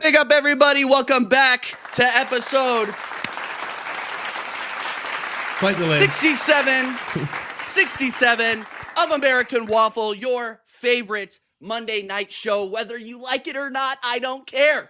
Big up, everybody. Welcome back to episode 67 of American Waffle, your favorite Monday night show. Whether you like it or not, I don't care.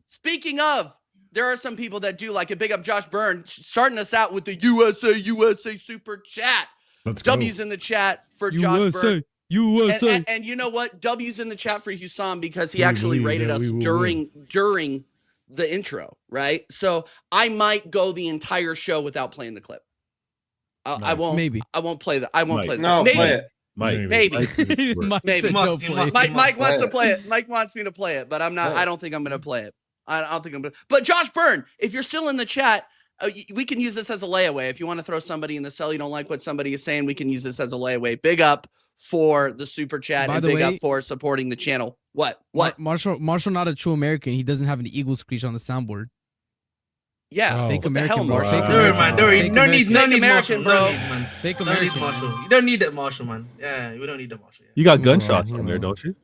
Speaking of, there are some people that do like it. Big up Josh Byrne, starting us out with the USA super chat. Let's go. W's in the chat for Josh Byrne. USA. And you know what? W's in the chat for Hussam because he actually rated us during the intro, right? So I might go the entire show without playing the clip. I won't. Maybe I won't play the. I won't play the. No, maybe. play it. Maybe. Maybe. Mike wants to play it. Mike wants me to play it, but I'm not. I don't think I'm going to play it. I don't think I'm going to. But Josh Byrne, if you're still in the chat, we can use this as a layaway. If you want to throw somebody in the cell, you don't like what somebody is saying, we can use this as a layaway. Big up for the super chat and big up for supporting the channel. What? Marshall not a true American. He doesn't have an eagle screech on the soundboard. Yeah, fake what American, the hell, bro. Man. No need Marshall, bro. Fake Don't American. need Marshall. You don't need that Marshall, man. Yeah, we don't need that Marshall. Yeah. You got gunshots on there, don't you?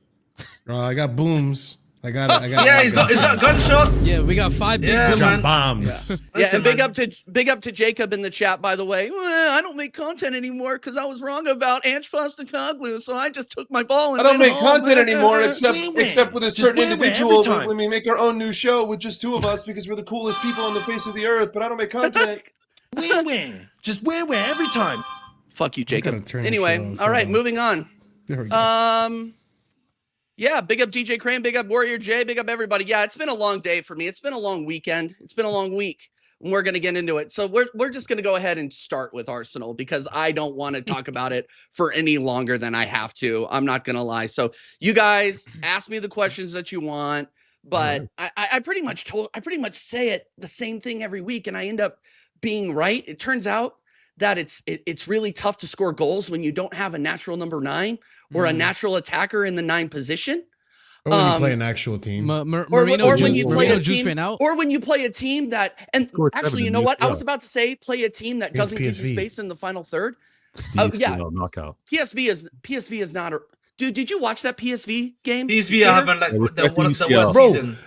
I got booms. I got. Yeah, he's got gunshots. Yeah, we got 5 big man. bombs. Yeah, and big up to Jacob in the chat, by the way. Well, I don't make content anymore because I was wrong about Ange Postecoglou, so I just took my ball and I don't went make home. content anymore except with a certain individual every time. when we make our own new show with just two of us because we're the coolest people on the face of the earth, but I don't make content. Win-win. Just win-win every time. Fuck you, Jacob. turn the Anyway, show off. all right, Hold on. moving on. There we go. Yeah, big up DJ Crane, big up Warrior J, big up everybody. Yeah, it's been a long day for me. It's been a long weekend. It's been a long week. And we're going to get into it. So we're just going to go ahead and start with Arsenal because I don't want to talk about it for any longer than I have to. I'm not going to lie. So you guys ask me the questions that you want, but I pretty much say it the same thing every week and I end up being right. It turns out that it's really tough to score goals when you don't have a natural number 9 or a natural attacker in the 9 position. Or when you play an actual team. Or when you play a team, ran out. or when you play a team that, and actually, you know what? I was about to say, play a team that doesn't give you PSV. space in the final third. Yeah, knockout. PSV is not a. Dude, did you watch that PSV game? PSV are having like the worst Bro, season.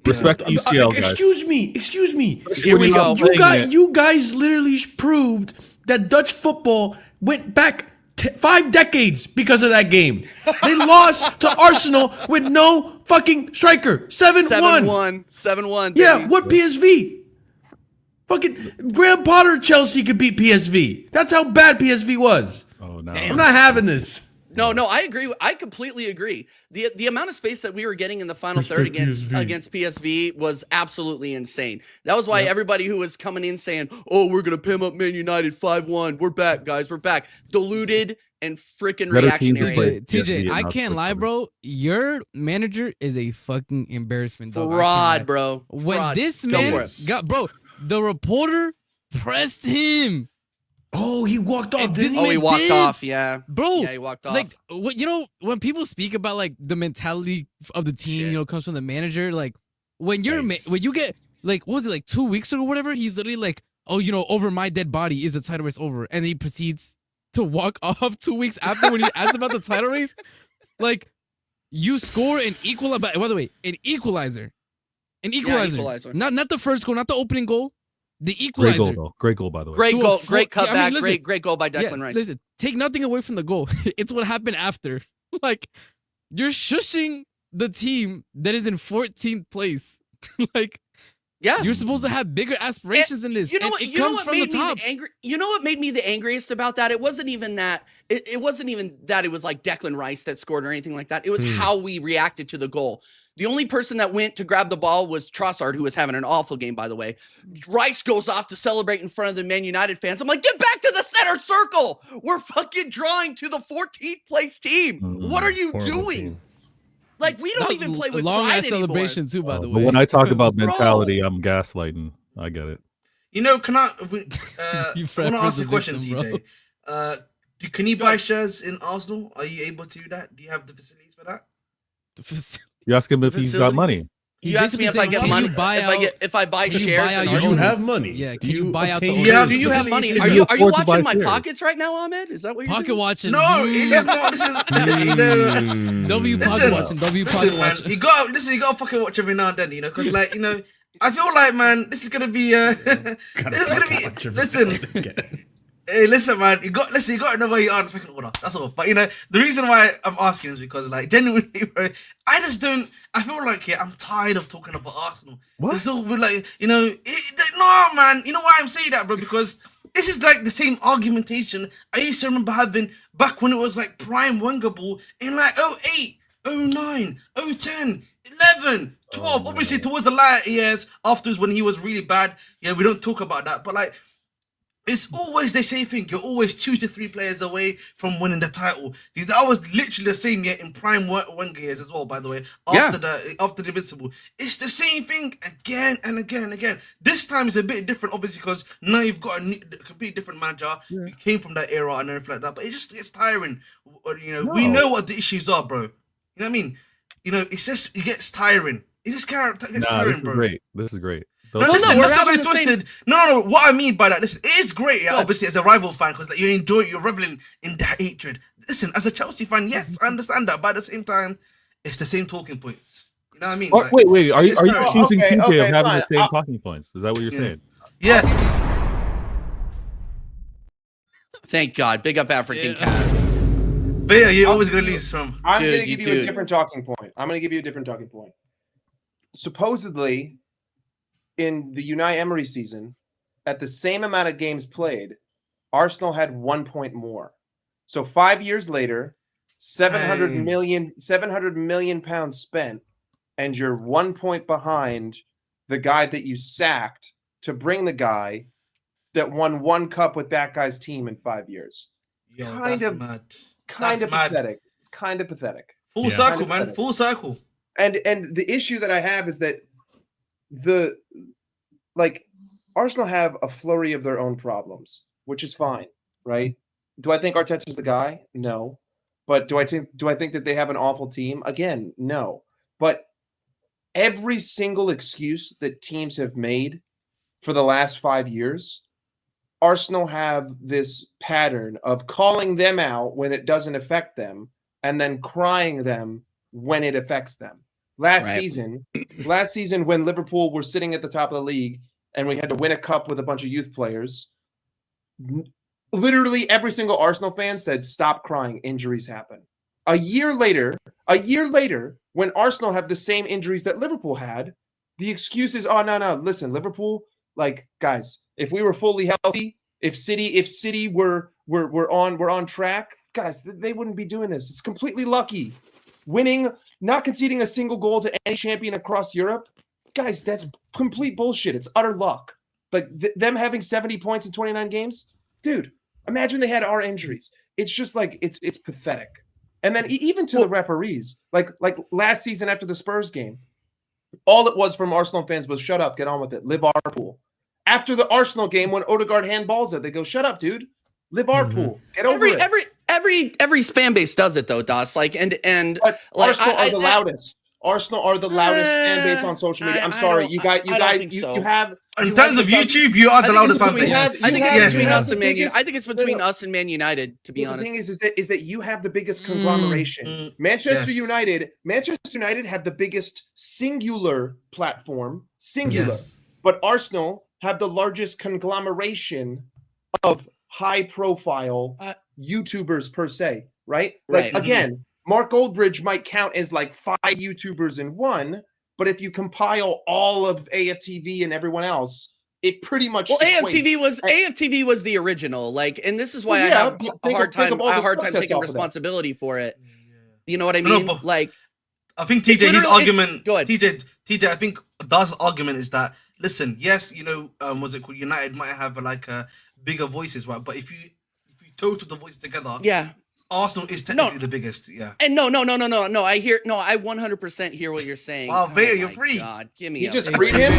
Respect UCL, guys. Excuse me. Here we go. You guys literally proved that Dutch football went back 5 decades because of that game. They lost to Arsenal with no fucking striker. 7-1. 7-1. Yeah, baby. what PSV? Fucking Graham Potter Chelsea could beat PSV. That's how bad PSV was. Oh, no. I'm not having this. No, I agree. I completely agree. The amount of space that we were getting in the final third against PSV was absolutely insane. That was why everybody who was coming in saying, "Oh, we're gonna pin up Man United 5-1. We're back, guys. We're back." Diluted and freaking reactionary. TJ, I can't lie, bro. Your manager is a fucking embarrassment, dog. Fraud, bro. When Fraud. this Go man for it. got, bro, the reporter pressed him. Oh, he walked off. This Oh, he man walked did. off. Yeah, Bro, yeah, he walked off. like what when people speak about like the mentality of the team, comes from the manager. Like when you're when you get like what was it like 2 weeks ago or whatever, he's literally like, "Oh, over my dead body is the title race over," and he proceeds to walk off 2 weeks after when he asked about the title race. Like you score an equalizer. By the way, an equalizer, equalizer. Not the first goal, not the opening goal. The equalizer. Great goal, though. Great goal, by the way. Great goal, great cutback, I mean, listen, great goal by Declan Rice. Listen, take nothing away from the goal. It's what happened after. Like, you're shushing the team that is in 14th place. Like, yeah, you're supposed to have bigger aspirations than this. You know what? It comes from the top. You know what made me the angriest about that? It wasn't even that. It wasn't even that it was like Declan Rice that scored or anything like that. It was how we reacted to the goal. The only person that went to grab the ball was Trossard, who was having an awful game, by the way. Rice goes off to celebrate in front of the Man United fans. I'm like, get back to the center circle. We're fucking drawing to the 14th place team. What are you doing? Team. Like, we don't even play with long pride ass anymore. celebration too, by the But way. when I talk about mentality, I'm gaslighting. I get it. Can I want to ask a question, victim, TJ? Can you buy shares in Arsenal? Are you able to do that? Do you have the facilities for that? You ask him if he's got money. You asked me if I get money. If I buy shares. Do you have money? Yeah, can you buy out the Do you have money? Are you watching my pockets right now, Ahmed? Is that what you're pocket watching? No, it's just no. This is W pocket watching. W pocket watching. You gotta fucking watch every now and then, because like I feel like, man, this is gonna be listen. Hey, listen, man. You got to know where you are in the fucking order. That's all. But the reason why I'm asking is because, like, genuinely, bro, I feel like I'm tired of talking about Arsenal. What? It's all like, no, man. You know why I'm saying that, bro? Because this is like the same argumentation I used to remember having back when it was like prime Wenger ball in like 08, 09, 010, 11, 12. Obviously, towards the latter years afterwards when he was really bad. Yeah, we don't talk about that. But like, it's always the same thing. You're always 2 to 3 players away from winning the title. That was literally the same in prime Wenger years as well, by the way. After the Invincible. It's the same thing again and again and again. This time is a bit different, obviously, because now you've got a completely different manager. Yeah. You came from that era and everything like that. But it just gets tiring. We know what the issues are, bro. You know what I mean? It's just, it gets tiring. It just gets tiring, bro. This is great. Let's not get twisted. No. What I mean by that, listen, it is great, obviously, as a rival fan, because you're reveling in that hatred. Listen, as a Chelsea fan, yes, I understand that, but at the same time, it's the same talking points. You know what I mean? Like, wait, are you accusing TJ of having the same talking points? Is that what you're saying? Yeah. Thank God. Big up African Cat. But yeah, you're always going to lose from. I'm going to give you a different talking point. Supposedly, in the Unai Emery season, at the same amount of games played, Arsenal had 1 point more. So 5 years later, 700 million pounds spent, and you're 1 point behind the guy that you sacked to bring the guy that won 1 cup with that guy's team in 5 years. It's kind of pathetic. It's kind of pathetic. Full circle, man. Full circle. And the issue that I have is that Arsenal have a flurry of their own problems, which is fine, right? Do I think Arteta's the guy? No. But do I think that they have an awful team? Again, no. But every single excuse that teams have made for the last 5 years, Arsenal have this pattern of calling them out when it doesn't affect them and then crying them when it affects them. Last season, when Liverpool were sitting at the top of the league and we had to win a cup with a bunch of youth players, literally every single Arsenal fan said, "Stop crying, injuries happen." A year later, when Arsenal have the same injuries that Liverpool had, the excuse is, "Oh, no, listen, Liverpool, like, guys, if we were fully healthy, if City were on track, guys, they wouldn't be doing this. It's completely lucky. Winning, not conceding a single goal to any champion across Europe, guys, that's complete bullshit. It's utter luck. Like them having 70 points in 29 games, dude. Imagine they had our injuries. It's just like it's pathetic. And then even to the referees, like last season after the Spurs game, all it was from Arsenal fans was "Shut up, get on with it, Liverpool." After the Arsenal game, when Odegaard handballs it, they go, "Shut up, dude, Liverpool, get over it." Every fan base does it though, Das. But Arsenal are the loudest. Arsenal are the loudest fan base on social media. I'm sorry, you guys, you have. In terms of YouTube, you are the loudest fan base. I think it's between us and Man United. I think it's between us and Man United, to be honest. The thing is that you have the biggest conglomeration. Manchester United have the biggest singular platform, but Arsenal have the largest conglomeration of high-profile YouTubers per se, right? Again, Mark Goldbridge might count as like 5 YouTubers in one, but if you compile all of AFTV and everyone else, it pretty much AFTV was the original, and this is why I have a hard time taking responsibility for it. You know what I mean? I think TJ, his argument. Go ahead. TJ, I think Dar's argument is that, listen, yes, was it called United might have bigger voices, right? But if you total the voices together, Arsenal is technically the biggest, And no. I 100% hear what you're saying. Wow, Vega, you're free. God, give me. You just freed him.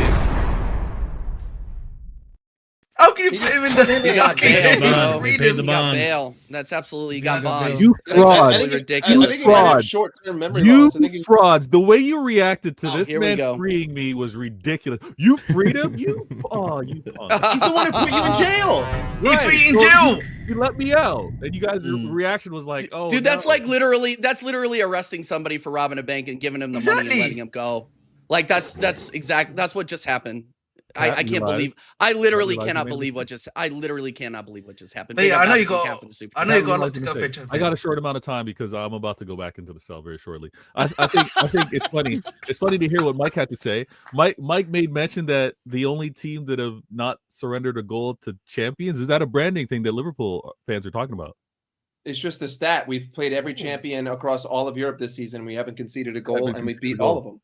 can you put him in the? You got bail, bro. They You paid the got bond. bail. That's absolutely, you Yeah, got got bond. bail. You That's fraud. absolutely I ridiculous. think he might have fraud. short-term memory You loss. I think he- frauds. The way you reacted to this here we man go. freeing me was ridiculous. You freed him? You punk. He's the one who put you in jail. He put you in So jail. You let me out. And you guys' reaction was like, oh, Dude, that's no. like literally arresting somebody for robbing a bank and giving him the money Exactly. and letting him go. Like that's what just happened. I Cat, can't you lied. believe. I literally You lied, cannot you made a believe what mistake. just. I literally cannot believe what just happened. But yeah, I know you Big up got. Half of the Super I know you That got a was lot to my go mistake. for. I got a short amount of time because I'm about to go back into the cell very shortly. I think it's funny. It's funny to hear what Mike had to say. Mike made mention that the only team that have not surrendered a goal to champions, is that a branding thing that Liverpool fans are talking about? It's just a stat. We've played every champion across all of Europe this season. We haven't conceded a goal, and we beat all of them.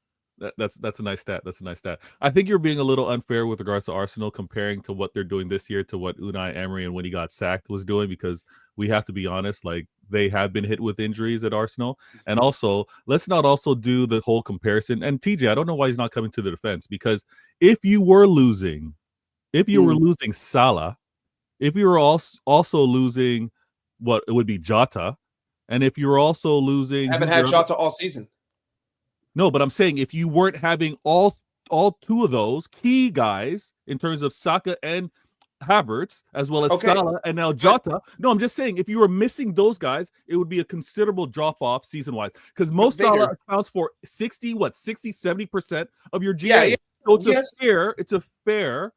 That's a nice stat. That's a nice stat. I think you're being a little unfair with regards to Arsenal comparing to what they're doing this year to what Unai Emery and when he got sacked was doing, because we have to be honest, like they have been hit with injuries at Arsenal. And also, let's not also do the whole comparison. And TJ, I don't know why he's not coming to the defense, because if you were losing Salah, if you were also losing what it would be Jota, and if you're also losing, Haven't had Jota all season. No, but I'm saying if you weren't having all two of those key guys in terms of Saka and Havertz, as well as Salah and now Jota. No, I'm just saying if you were missing those guys, it would be a considerable drop-off season-wise. Because most Salah accounts for 70% of your GA. So it's a fair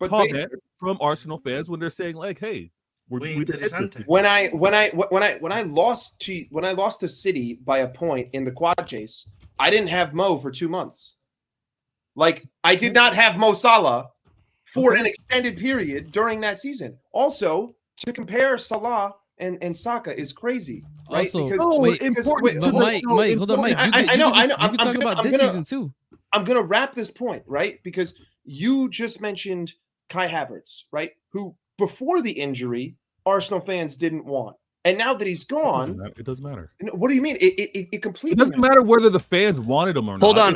comment from Arsenal fans when they're saying, like, hey, when I lost to City by a point in the quad chase, I didn't have Mo for 2 months. Like, I did not have Mo Salah for an extended period during that season. Also, to compare Salah and Saka is crazy. Right? Also, Mike, hold on, Mike. I know. You can talk about this season too. I'm gonna wrap this point, right? Because you just mentioned Kai Havertz, right? Who before the injury, Arsenal fans didn't want. And now that he's gone, it doesn't matter. What do you mean? It completely. It doesn't matter whether the fans wanted him or not. Hold on.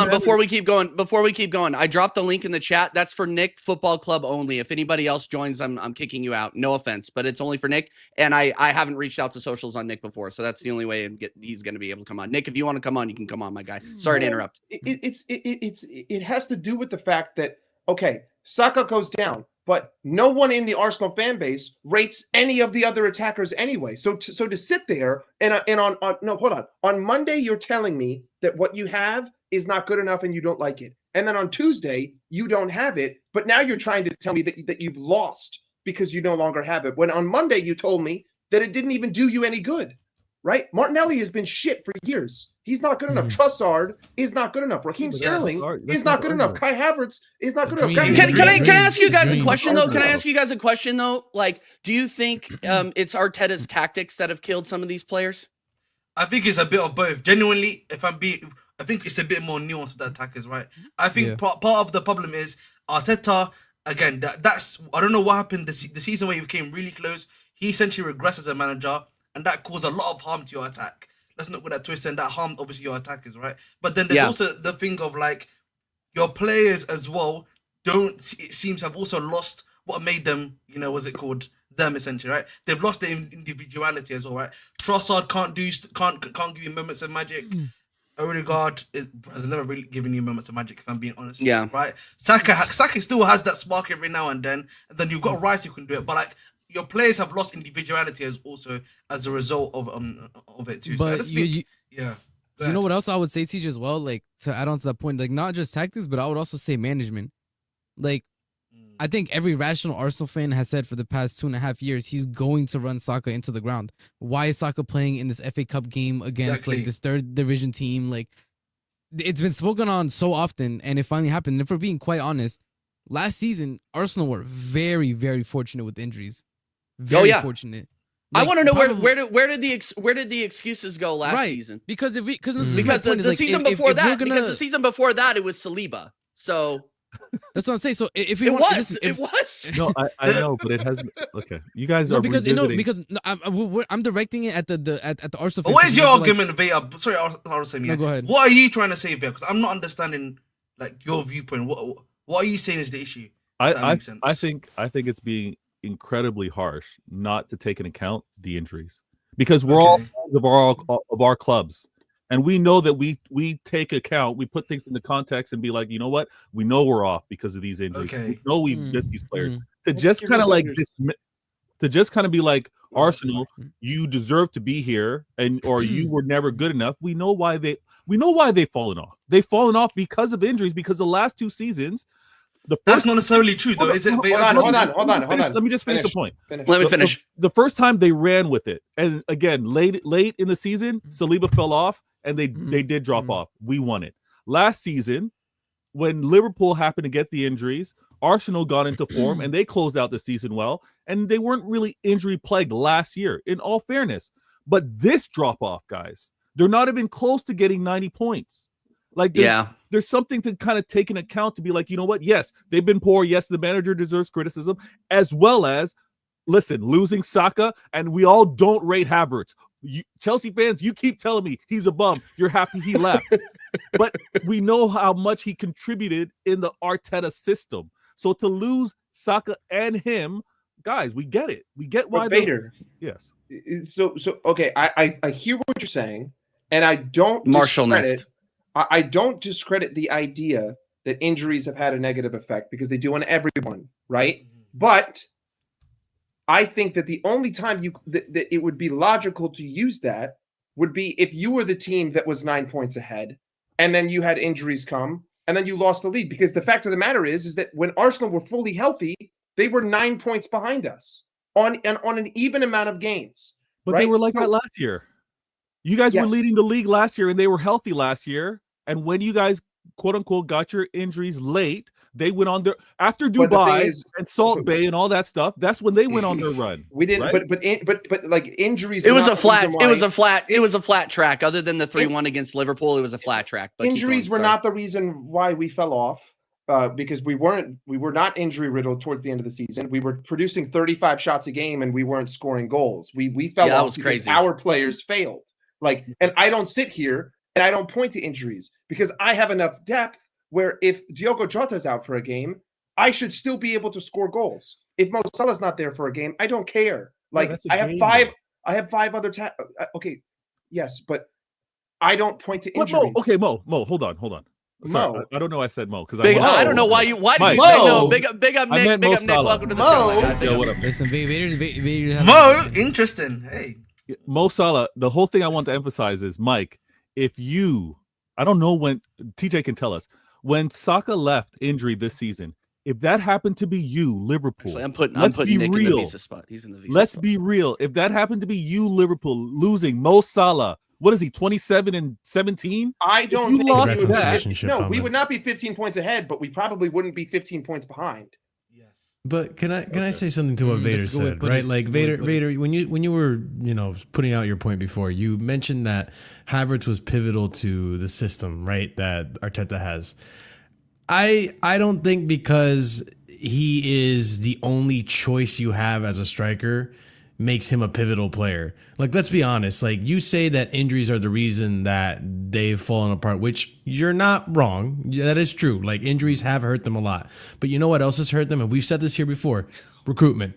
Matters. Before we keep going, I dropped the link in the chat. That's for Nick Football Club only. If anybody else joins, I'm kicking you out. No offense, but it's only for Nick. And I haven't reached out to socials on Nick before, so that's the only way he's going to be able to come on. Nick, if you want to come on, you can come on, my guy. Sorry to interrupt. It has to do with the fact that Saka goes down. But no one in the Arsenal fan base rates any of the other attackers anyway. So to sit there on Monday you're telling me that what you have is not good enough and you don't like it, and then on Tuesday you don't have it. But now you're trying to tell me that you've lost because you no longer have it. When on Monday you told me that it didn't even do you any good. Right? Martinelli has been shit for years. He's not good enough. Trossard is not good enough. Raheem Sterling is not good enough. Kai Havertz is not good enough. Can I ask you guys a question though? Can I ask you guys a question though? Like, do you think it's Arteta's tactics that have killed some of these players? I think it's a bit of both. Genuinely, I think it's a bit more nuanced with the attackers, right? I think part of the problem is Arteta. Again, that's I don't know what happened the season where he became really close. He essentially regressed as a manager. And that caused a lot of harm to your attack. Let's not go that twist, and that harmed obviously your attackers, right? But then there's also the thing of like your players as well it seems have also lost what made them, them essentially, right? They've lost their individuality as well, right? Trossard can't give you moments of magic. Odegaard has never really given you moments of magic, if I'm being honest. Yeah. Right? Saka still has that spark every now and then you've got Rice who can do it, but like your players have lost individuality as a result of it too. But so you you know what else I would say, TJ, as well? Like, to add on to that point, like not just tactics, but I would also say management. Like, I think every rational Arsenal fan has said for the past 2.5 years he's going to run Saka into the ground. Why is Saka playing in this FA Cup game against like this third division team? Like, it's been spoken on so often, and it finally happened. And if we're being quite honest, last season Arsenal were very, very fortunate with injuries. Very fortunate. Like, I want to know where did the excuses go last season? Because the season before that it was Saliba. So that's what I'm saying. So if it was. No, I know, but it hasn't. Okay, you guys are I'm directing it at the Arsenal. What is your argument, Vea? Sorry, I'll say me. No, go ahead. What are you trying to say, Vea? Because I'm not understanding like your viewpoint. What are you saying is the issue? That makes sense. I think it's being incredibly harsh not to take into account the injuries, because we're all fans of our clubs, and we know that we take account, we put things into context and be like, you know what, we know we're off because of these injuries. We know we missed these players. To just kind of like be like, Arsenal, you deserve to be here, or you were never good enough. We know why they've fallen off. They've fallen off because of injuries, because the last 2 seasons. That's not necessarily true, though, is it? Hold on. Let me just finish the point. Let me finish. The first time they ran with it, and again, late in the season, Saliba fell off, and they did drop off. We won it. Last season, when Liverpool happened to get the injuries, Arsenal got into form, and they closed out the season well, and they weren't really injury-plagued last year, in all fairness. But this drop-off, guys, they're not even close to getting 90 points. Like, there's something to kind of take into account, to be like, you know what? Yes, they've been poor. Yes, the manager deserves criticism, as well as, listen, losing Saka, and we all don't rate Havertz. Chelsea fans, you keep telling me he's a bum. You're happy he left. But we know how much he contributed in the Arteta system. So to lose Saka and him, guys, we get it. We get why Vader. Yes. So okay, I hear what you're saying, and I don't Marshall next. I don't discredit the idea that injuries have had a negative effect, because they do on everyone, right? But I think that the only time that it would be logical to use that would be if you were the team that was 9 points ahead, and then you had injuries come, and then you lost the lead. Because the fact of the matter is that when Arsenal were fully healthy, they were 9 points behind us on an even amount of games. But right? they were like that last year. You guys were leading the league last year, and they were healthy last year. And when you guys, quote unquote, got your injuries late, they went on their, after Dubai and Salt Bay and all that stuff. That's when they went on their run. We didn't, right? but like injuries. It was a flat track. Other than the 3-1 against Liverpool, it was a flat track. But injuries were not the reason why we fell off. Because we were not injury riddled towards the end of the season. We were producing 35 shots a game, and we weren't scoring goals. We fell off because crazy. Our players failed. Like, and I don't sit here and I don't point to injuries, because I have enough depth where if Diogo Jota's out for a game, I should still be able to score goals. If Mo Salah's not there for a game, I don't care. Like, I have five other okay, yes, but I don't point to injuries. Mo, hold on. Sorry, Mo. I don't know. I said Mo because I don't know why you. Why did you say no? Big up, Nick. Big up, Nick. Welcome to the show. Listen, Vader. Mo, interesting. Hey, Mo Salah. The whole thing I want to emphasize is, Mike, if you, I don't know when TJ can tell us when Saka left injury this season. If that happened to be you, Liverpool. Actually, I'm putting Nick in the visa spot. He's in the visa. Let's be real. If that happened to be you, Liverpool, losing Mo Salah. What is he, 27 and 17? I don't think that. We would not be 15 points ahead, but we probably wouldn't be 15 points behind. Yes. But can I say something to what Vader said, right? Like Vader, when you were putting out your point before, you mentioned that Havertz was pivotal to the system, right? That Arteta has. I don't think because he is the only choice you have as a striker makes him a pivotal player. Like, let's be honest. Like, you say that injuries are the reason that they've fallen apart, which you're not wrong. That is true. Like, injuries have hurt them a lot. But you know what else has hurt them? And we've said this here before. Recruitment.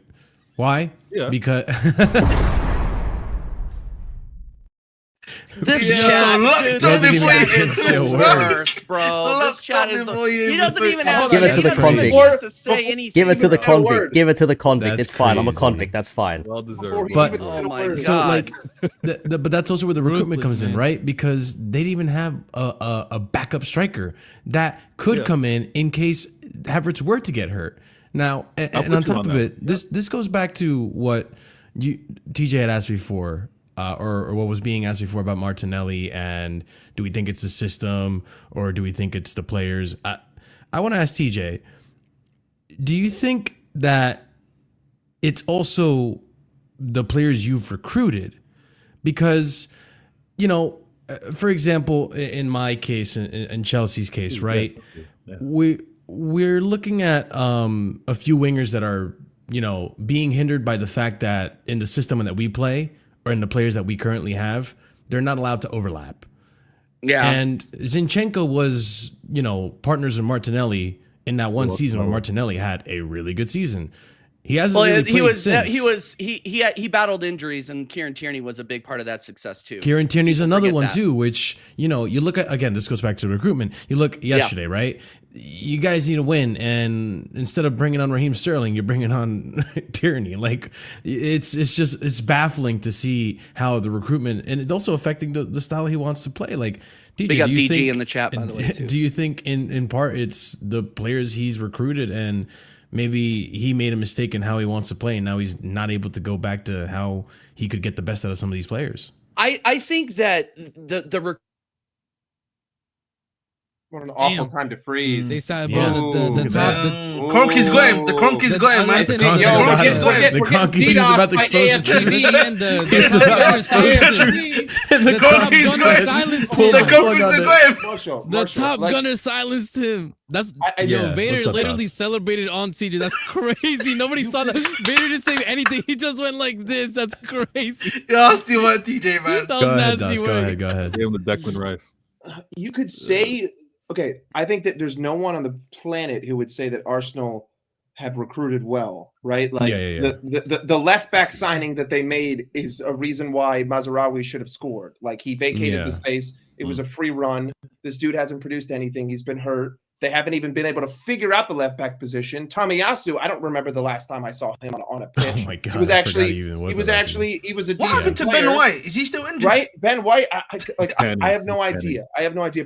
Why? Yeah. Because this chat, dude, is worse, bro. This chat is he doesn't even have Give it to the convict. to say anything. Give it to the convict. Give it to the convict. That's It's fine. I'm a crazy. convict. That's fine. Well deserved. But Oh my God. so like, but that's also where the recruitment Ruthless, comes in, man. right? Because they didn't even have a backup striker that could come in case Havertz were to get hurt. Now, and put on you top on of that. it, this goes back to what TJ had asked before, or what was being asked before about Martinelli, and do we think it's the system or do we think it's the players? I want to ask TJ, do you think that it's also the players you've recruited? Because, for example, in my case, in Chelsea's case, right, Yeah. we're looking at a few wingers that are, being hindered by the fact that in the system that we play or in the players that we currently have, they're not allowed to overlap. Yeah. And Zinchenko was, partners with Martinelli in that one season where Martinelli had a really good season. He hasn't really played since. He battled injuries, and Kieran Tierney was a big part of that success too. Kieran Tierney's another one too, which, you know, you look at, again, this goes back to recruitment. You look yesterday, right? You guys need to win, and instead of bringing on Raheem Sterling, you're bringing on Tierney. Like, it's baffling to see how the recruitment, and it's also affecting the style he wants to play. Like, DJ, big up DG in the chat, by the way, too. Do you think in part it's the players he's recruited, and maybe he made a mistake in how he wants to play, and now he's not able to go back to how he could get the best out of some of these players? I think that the What an awful time to freeze. They said, bro, the top. Cronky's got him. The Cronky's got him, man. The Cronky's about to expose the The top gunner silenced him. That's Vader literally celebrated on CJ. That's crazy. Nobody saw that. Vader didn't say anything. He just went like this. That's crazy. Nasty one, TJ, man. Go ahead. Give him the Declan Rice. You could say, okay, I think that there's no one on the planet who would say that Arsenal have recruited well, right? Like the left back signing that they made is a reason why Mazraoui should have scored. Like, he vacated the space. It was a free run. This dude hasn't produced anything. He's been hurt. They haven't even been able to figure out the left back position. Tomiyasu, I don't remember the last time I saw him on a pitch. Oh my God, he was a what happened to Ben White? Is he still injured? Right, Ben White. I have no idea.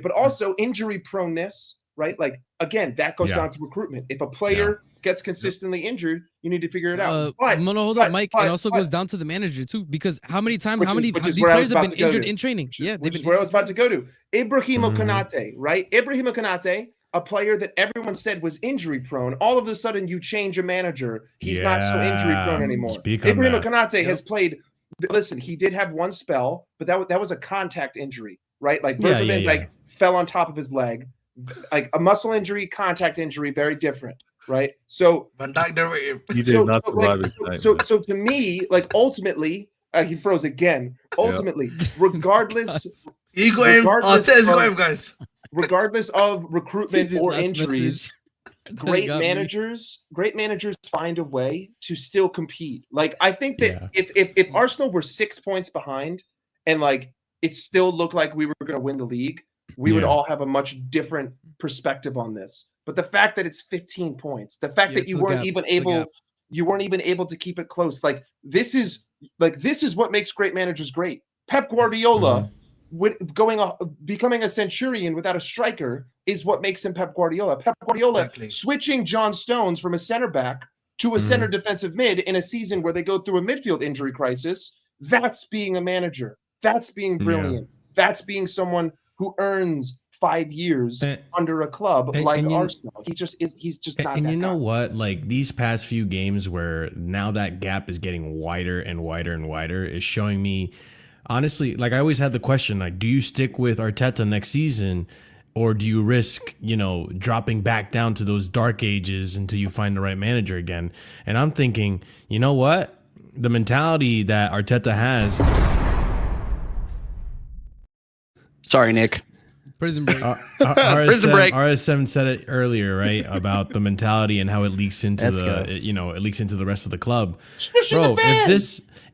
But also injury proneness, right? Like, again, that goes down to recruitment. If a player gets consistently injured, you need to figure it out. Hold on, Mike. It also goes down to the manager too, because how many these players have been injured in training? Which is where I was about to go to. Ibrahima Konate, right? Ibrahima Konate, a player that everyone said was injury prone. All of a sudden, you change a manager. He's not so injury prone anymore. Ibrahima Konate has played. Listen, he did have one spell, but that was a contact injury, right? Like, Bergman fell on top of his leg. Like, a muscle injury, contact injury, very different, right? So Van Dijk, he did not survive his time. So to me, like, ultimately, he froze again. Ultimately, regardless, he got him. Arteta's got him, guys. Regardless of recruitment or injuries, great managers find a way to still compete. Like, I think that if Arsenal were 6 points behind and, like, it still looked like we were going to win the league, we would all have a much different perspective on this. But the fact that it's 15 points, the fact that you weren't even able to keep it close, this is what makes great managers great. Pep Guardiola becoming a centurion without a striker is what makes him Pep Guardiola. Pep Guardiola switching John Stones from a center back to a center defensive mid in a season where they go through a midfield injury crisis. That's being a manager. That's being brilliant. That's being someone who earns 5 years under a club like Arsenal. He's just not. And you know what? Like, these past few games where now that gap is getting wider and wider and wider is showing me, honestly, like, I always had the question, like, do you stick with Arteta next season, or do you risk, dropping back down to those dark ages until you find the right manager again? And I'm thinking, you know what? The mentality that Arteta has. Sorry, Nick. Prison break. Prison break. RS7 said it earlier, right? About the mentality and how it leaks into it leaks into the rest of the club. Bro,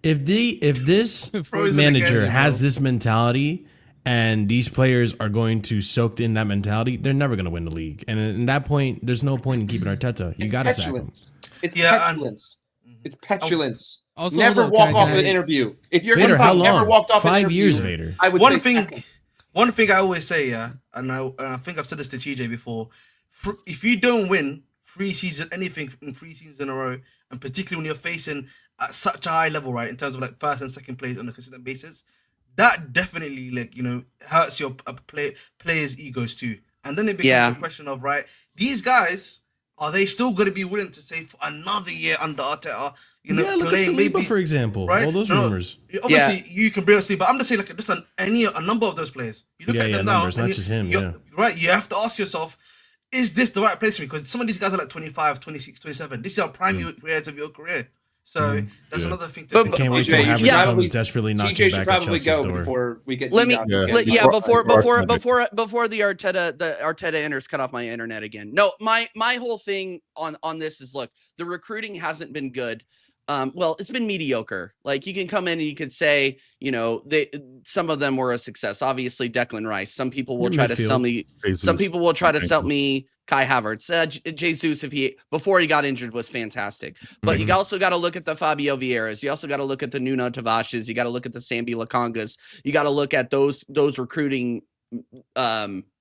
if this manager has this mentality and these players are going to soak in that mentality, they're never going to win the league. And at that point, there's no point in keeping Arteta. You got to sack him. It's petulance. It's petulance. Also, never walk off an interview. If you're Vader, how long? Never walked off 5 an interview, years, Vader. I would One thing I always say, and I think I've said this to TJ before, if you don't win anything in 3 seasons in a row, and particularly when you're facing at such a high level, right, in terms of like first and second place on a consistent basis, that definitely hurts your players' egos too. And then it becomes a question of, right, these guys, are they still going to be willing to stay for another year under Arteta? Look at Saliba, for example. Right? All those rumors. Obviously, you can bring us, but I'm just saying, like, just a number of those players. You look at them now, numbers, not just him. Right? You have to ask yourself, is this the right place for me? Because some of these guys are like 25, 26, 27. This is our prime years of your career. So that's another thing to But- think Can't about. wait till TJ, you Havertz should probably- comes desperately knocking TJ should back at probably Chelsea's go door. before we get. Let me, Enoch Yeah. again. yeah, before Arsenal. the Arteta enters cut off my internet again. No, my whole thing on this is, look, the recruiting hasn't been good. Well, it's been mediocre. Like, you can come in and you could say, some of them were a success. Obviously, Declan Rice. Some people will try to sell me. Some people will try to sell me Kai Havertz. Jesus, before he got injured, was fantastic. But you also got to look at the Fabio Vieiras. You also got to look at the Nuno Tavashes. You got to look at the Sambi Lakongas. You got to look at those recruiting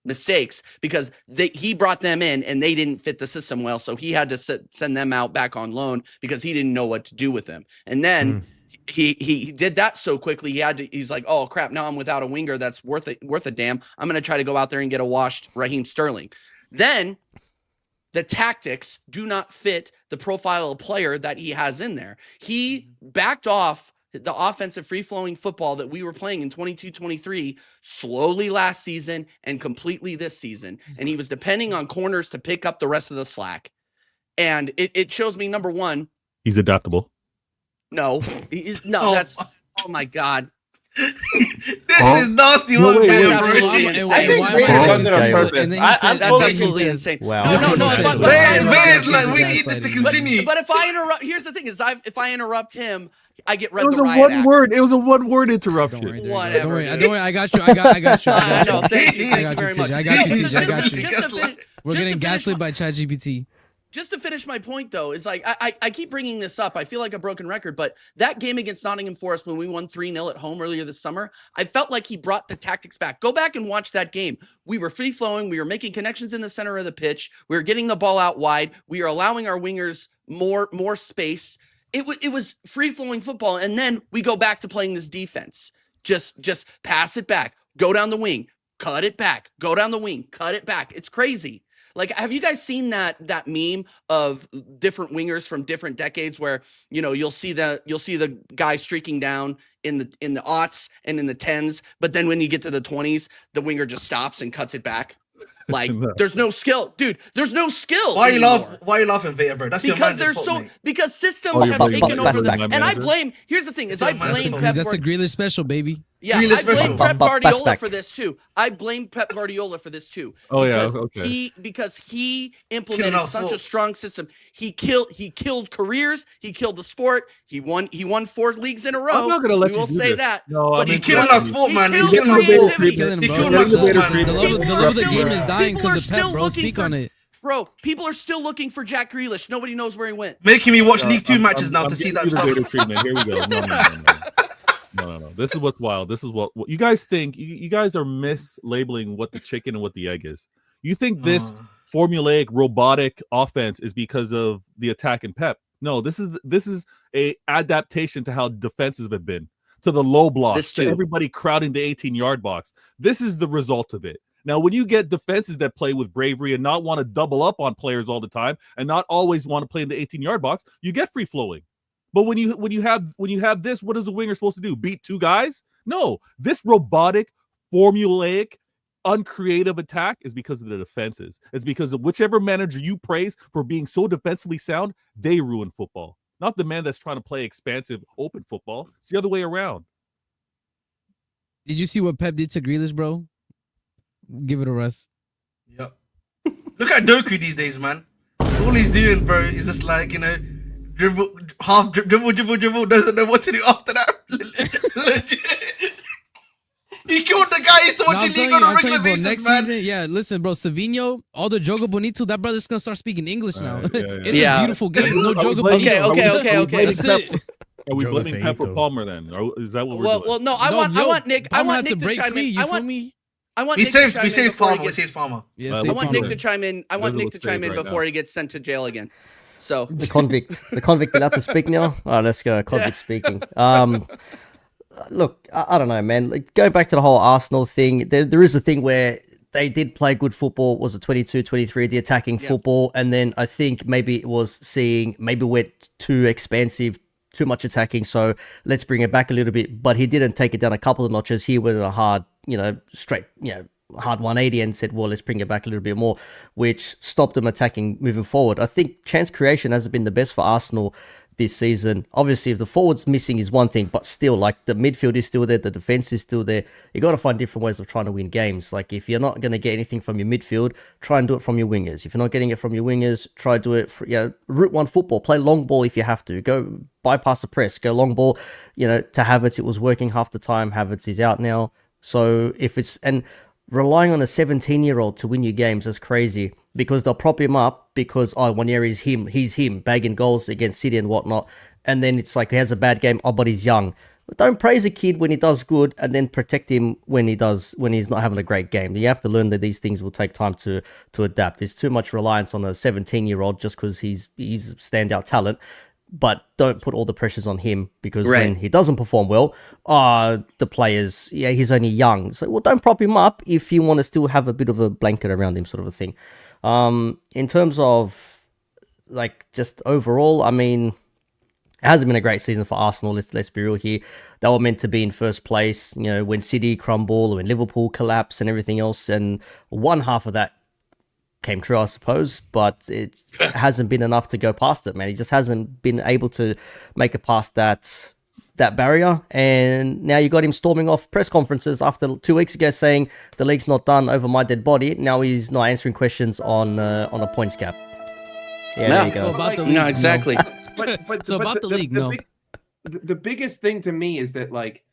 mistakes, because he brought them in and they didn't fit the system well, so he had to send them out back on loan because he didn't know what to do with them. And then he did that so quickly, he's like, oh crap, now I'm without a winger that's worth a damn. I'm going to try to go out there and get a washed Raheem Sterling. Then the tactics do not fit the profile of player that he has in there. He backed off the offensive free-flowing football that we were playing in 22-23 slowly last season and completely this season. And he was depending on corners to pick up the rest of the slack. And it shows me, number one, He's adaptable. that's, oh my God. This is nasty. No, What wait, man, wait, bro? I wait, think why- Raiders why- does it on Okay. purpose. And then he I'm said- That's fully absolutely convinced. insane. Wow. No, but We need this to continue. But if I interrupt, here's the thing: if I interrupt him, I get It read was the a riot one act. word. It was a one-word Don't interruption. worry, there you go. Whatever, Don't worry. dude. Don't worry. I got you. I got you. I know. Thank you. I Thank got you very you, much. TJ. I got you, TJ. I got you. We're Just getting to finish gaslit by ChatGPT. Just to finish my point, though, is like I keep bringing this up. I feel like a broken record, but that game against Nottingham Forest when we won 3-0 at home earlier this summer, I felt like he brought the tactics back. Go back and watch that game. We were free-flowing. We were making connections in the center of the pitch. We were getting the ball out wide. We were allowing our wingers more space. It was free-flowing football, and then we go back to playing this defense. Just pass it back. Go down the wing. Cut it back. Go down the wing. Cut it back. It's crazy. Like, have you guys seen that meme of different wingers from different decades where, you'll see the guy streaking down in the aughts and in the 10s, but then when you get to the 20s, the winger just stops and cuts it back? Like, there's no skill, dude. There's no skill. Why you anymore. laughing, Vita, bro? That's your Because manager's they're fault, mate. because systems Oh, you're have blaming taken Pep over them. back. And I blame. Here's the thing: is It's I your man's blame fault. Pep. That's a Grealish special, baby. Yeah, Grealish I blame special. Pep Bust Guardiola back. for this too. I blame Pep Guardiola for this too. Oh, yeah, Because okay. because he Killing implemented our such a sport. strong system. He killed careers. He killed the sport. He won 4 leagues in a row. I'm not gonna let we you will do say this. that. No, But I'm he He's killing killed- our sport, he man. He's killed killing our creativity. sport. Killing him, He's bro. killing The our sport, elevator man. treatment. love of the People game are is dying people are because of Pep, still bro. looking Speak for- on it. Bro, people are still looking for Jack Grealish. Nobody knows where he went. Making me watch No, League 2 I'm- matches I'm- now I'm to see getting that you the stuff. greater treatment. Here we go. No. This is what's wild. This is what you guys think. You guys are mislabeling what the chicken and what the egg is. You think this formulaic robotic offense is because of the attack in Pep? No, this is a adaptation to how defenses have been, to the low blocks, This to too. everybody crowding the 18-yard box. This is the result of it. Now, when you get defenses that play with bravery and not want to double up on players all the time and not always want to play in the 18-yard box, you get free flowing. But when you have this, what is a winger supposed to do? Beat 2 guys? No, this robotic, formulaic, uncreative attack is because of the defenses. It's because of whichever manager you praise for being so defensively sound, they ruin football. Not the man that's trying to play expansive, open football. It's the other way around. Did you see what Pep did to Grealish, bro? Give it a rest. Yep. Look at Doku these days, man. All he's doing, bro, is just like, dribble, dribble, doesn't know what to do after that. Legit. He killed the guy he's watching league on a regular basis, next man. season, yeah, listen, bro, Savinho, all the Jogo Bonito, that brother's gonna start speaking English now. Yeah. It's Yeah. a beautiful game. No Are we Jogo blaming- Bonito. Okay. That's it. Are we Joe blaming Pep or Feito. Palmer then? Or is that what we're doing? Well, no. I want Nick. I Palmer want had Nick to break chime free. in. You feel me? I want We Nick to saved chime in Farmer. before he We gets- saved Farmer. Yeah, I same I want Palmer. Nick to chime in. I want Those are Nick to what's chime saved in right before now. he gets sent to jail again. So The convict allowed to speak now? All right, let's go. Convict speaking. Look, I don't know, man. Like, going back to the whole Arsenal thing, there is a thing where they did play good football. Was it 22-23, the attacking football? And then I think maybe it was maybe went too expansive, too much attacking. So let's bring it back a little bit. But he didn't take it down a couple of notches. He went a hard, straight, hard 180 and said, well, let's bring it back a little bit more, which stopped them attacking moving forward. I think chance creation hasn't been the best for Arsenal this season. Obviously, if the forward's missing is one thing, but still, like, the midfield is still there, the defense is still there. You got to find different ways of trying to win games. Like, if you're not going to get anything from your midfield, try and do it from your wingers. If you're not getting it from your wingers, try to do it for, route one football, play long ball if you have to. Go bypass the press, go long ball. To Havertz, it was working half the time. Havertz is out now. So if it's, and relying on a 17-year-old to win you games is crazy, because they'll prop him up because, one year he's him, bagging goals against City and whatnot. And then it's like he has a bad game, but he's young. But don't praise a kid when he does good and then protect him when he's not having a great game. You have to learn that these things will take time to adapt. There's too much reliance on a 17-year-old just because he's standout talent. But don't put all the pressures on him, because when he doesn't perform well, the players, he's only young. So, don't prop him up if you want to still have a bit of a blanket around him, sort of a thing. In terms of, like, just overall, I mean, it hasn't been a great season for Arsenal. Let's be real here. They were meant to be in first place, when City crumble, when Liverpool collapse and everything else. And one half of that came true, I suppose, but it hasn't been enough to go past it, man. He just hasn't been able to make it past that barrier. And now you got him storming off press conferences after 2 weeks ago saying the league's not done, over my dead body. Now he's not answering questions on a points cap. There you go. So about the league, exactly. The biggest thing to me is that, like,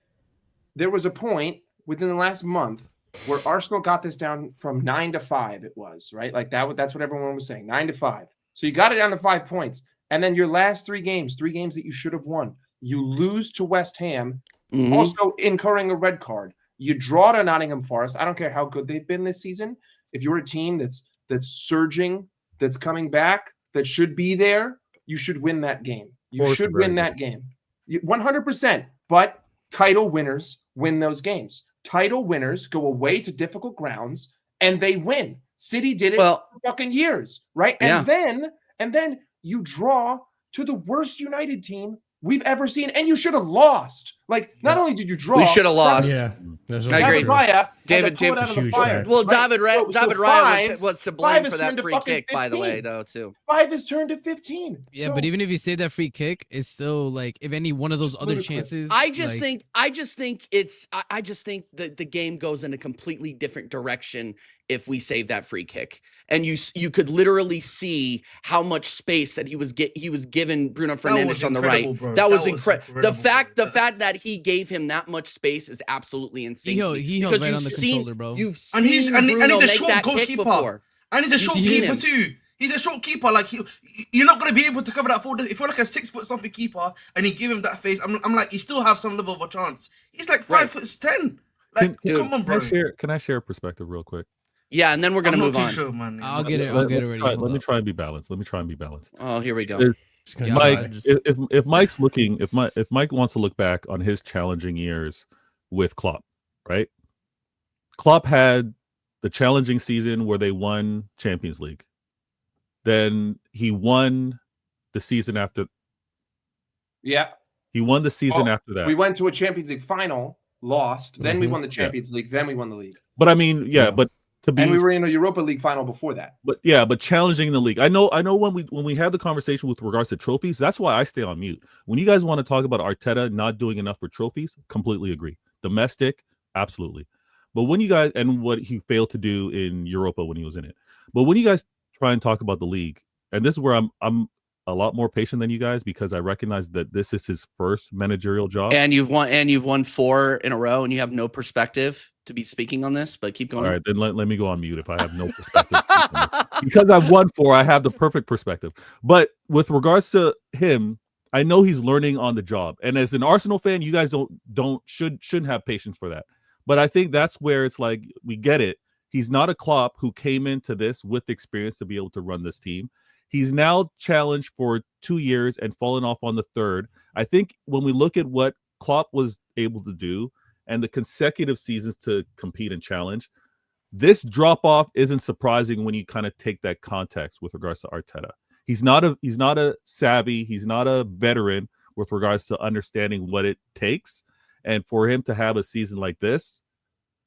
there was a point within the last month where Arsenal got this down from 9 to 5. It was right, like that's what everyone was saying, 9 to 5. So you got it down to 5 points, and then your last 3 games that you should have won, you lose to West Ham, also incurring a red card. You draw to Nottingham Forest. I don't care how good they've been this season. If you're a team that's surging, that's coming back, that should be there, you should win that game. You should win that game, 100%. But title winners win those games. Title winners go away to difficult grounds and they win. City did it for fucking years, right? And then you draw to the worst United team we've ever seen, and you should have lost. Like, not only did you draw, we should have lost. Yeah, I agree. David Raya. Well, David Raya was to blame for that free kick, 15. by the way, though, too. 5 has turned to 15. Yeah, but even if you say that free kick, it's still like, if any one of those other chances. I just think that the game goes in a completely different direction if we save that free kick. And you could literally see how much space that he was given Bruno Fernandes on the right. Bro. That was incredible. The fact that he gave him that much space is absolutely insane. He held right on the controller, bro. You've seen he's a short goalkeeper. And he's a short keeper too. He's a short keeper. Like, you're not going to be able to cover that forward. If you're like a 6 foot something keeper and you give him that face, I'm like, you still have some level of a chance. He's like 5'10". Like, come on, bro. Can I share a perspective real quick? Yeah, and then we're gonna move on. Sure, man. I'll get it ready. Let me try and be balanced. Oh, here we go. Mike, if Mike's looking, if Mike wants to look back on his challenging years with Klopp, right? Klopp had the challenging season where they won Champions League. Then he won the season after. Yeah. He won the season after that. We went to a Champions League final, lost. Then we won the Champions League. Then we won the league. But I mean, but and we were in a Europa League final before that. But challenging the league. I know when we have the conversation with regards to trophies, that's why I stay on mute. When you guys want to talk about Arteta not doing enough for trophies, completely agree. Domestic, absolutely. But when you guys, and what he failed to do in Europa when he was in it. But when you guys try and talk about the league, and this is where I'm a lot more patient than you guys, because I recognize that this is his first managerial job. And you've won 4 in a row, and you have no perspective to be speaking on this, but keep going. All right, then let me go on mute if I have no perspective. Because I've won 4, I have the perfect perspective. But with regards to him, I know he's learning on the job. And as an Arsenal fan, you guys shouldn't have patience for that. But I think that's where it's like, we get it. He's not a Klopp who came into this with experience to be able to run this team. He's now challenged for 2 years and fallen off on the 3rd. I think when we look at what Klopp was able to do and the consecutive seasons to compete and challenge, this drop off isn't surprising when you kind of take that context with regards to Arteta. He's not a savvy, he's not a veteran with regards to understanding what it takes. And for him to have a season like this,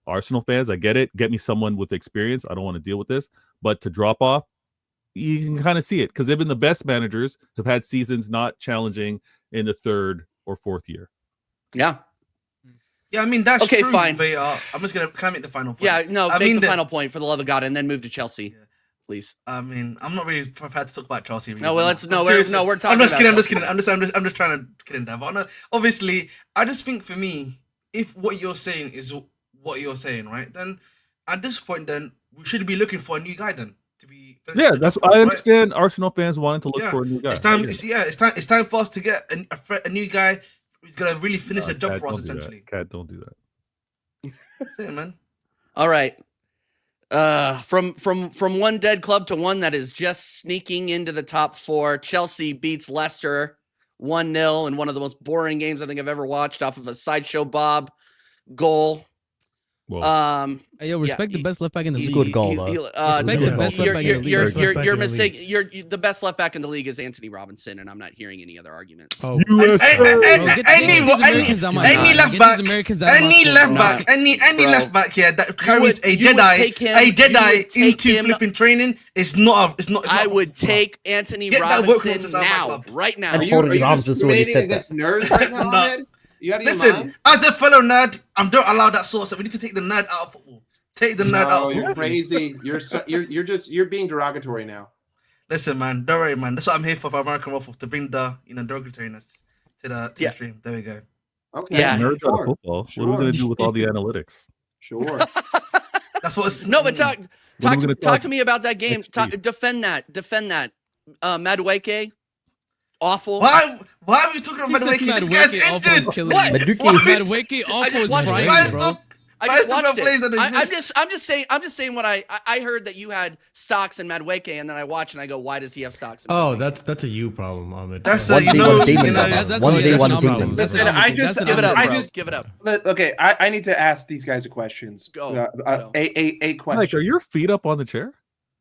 Arsenal fans, I get it. Get me someone with experience. I don't want to deal with this. But to drop off, you can kind of see it because even the best managers have had seasons not challenging in the third or fourth year. Yeah. Yeah, I mean that's Okay, true. fine. I'm just gonna. Can I make the final point? Yeah, no, I make mean the final point for the love of God, and then move to Chelsea, Yeah. please. I mean, I'm not really prepared to talk about Chelsea. Really, No, well, but we're talking. I'm just kidding. about I'm just trying to get in there. But no, obviously, I just think for me, if what you're saying is what you're saying, right? Then at this point, then we should be looking for a new guy. Then to be. Yeah, that's. I understand Arsenal fans wanting to look for a new guy. It's time. It's time for us to get a new guy who's gonna really finish the job for us. Essentially, Cat, don't do that. That's it, man. All right. From one dead club to one that is just sneaking into the top 4. Chelsea beats Leicester 1-0 in one of the most boring games I think I've ever watched off of a Sideshow Bob goal. Whoa. Hey, yo, respect the best left back in the league. Good goal, though. Respect the best left back in the league. You're mistaken. The best left back in the league is Anthony Robinson, and I'm not hearing any other arguments. Oh, Any left back here that carries a Jedi into flipping training is not. I would take Anthony Robinson now, right now. And holding his arms just already said that. Nerds right now, Ahmed? You out of your Listen, mind? as a fellow nerd, I don't allow that sort of stuff. We need to take the nerd out of football. Take the nerd out. You're crazy. You're being derogatory now. Listen, man, don't worry, man. That's what I'm here for American Waffle, to bring the derogatoriness to the stream. There we go. Okay. Yeah. Nerds out of football. What are we gonna do with all the analytics? Sure. That's what. It's, No, but talk to me about that game. next week? Defend that. Madueke, awful. Why are we talking about Madueke? This guy's injured. What? Madueke awful is watched frying, it. bro. I Why just is there no watched plays it. that exist? I'm just saying what I heard that you had stocks in Madueke, and then I watch and I go, why does he have stocks? In Oh, Madueke? that's a you problem, Ahmed. That's One you D, know, one demon. you know, That's One an D, one anomaly. demon. That's an Listen, I anomaly. just- That's an Give it up, I bro. just- Give it up. Okay, I need to ask these guys a questions. Go. Go. A question. Mike, are your feet up on the chair?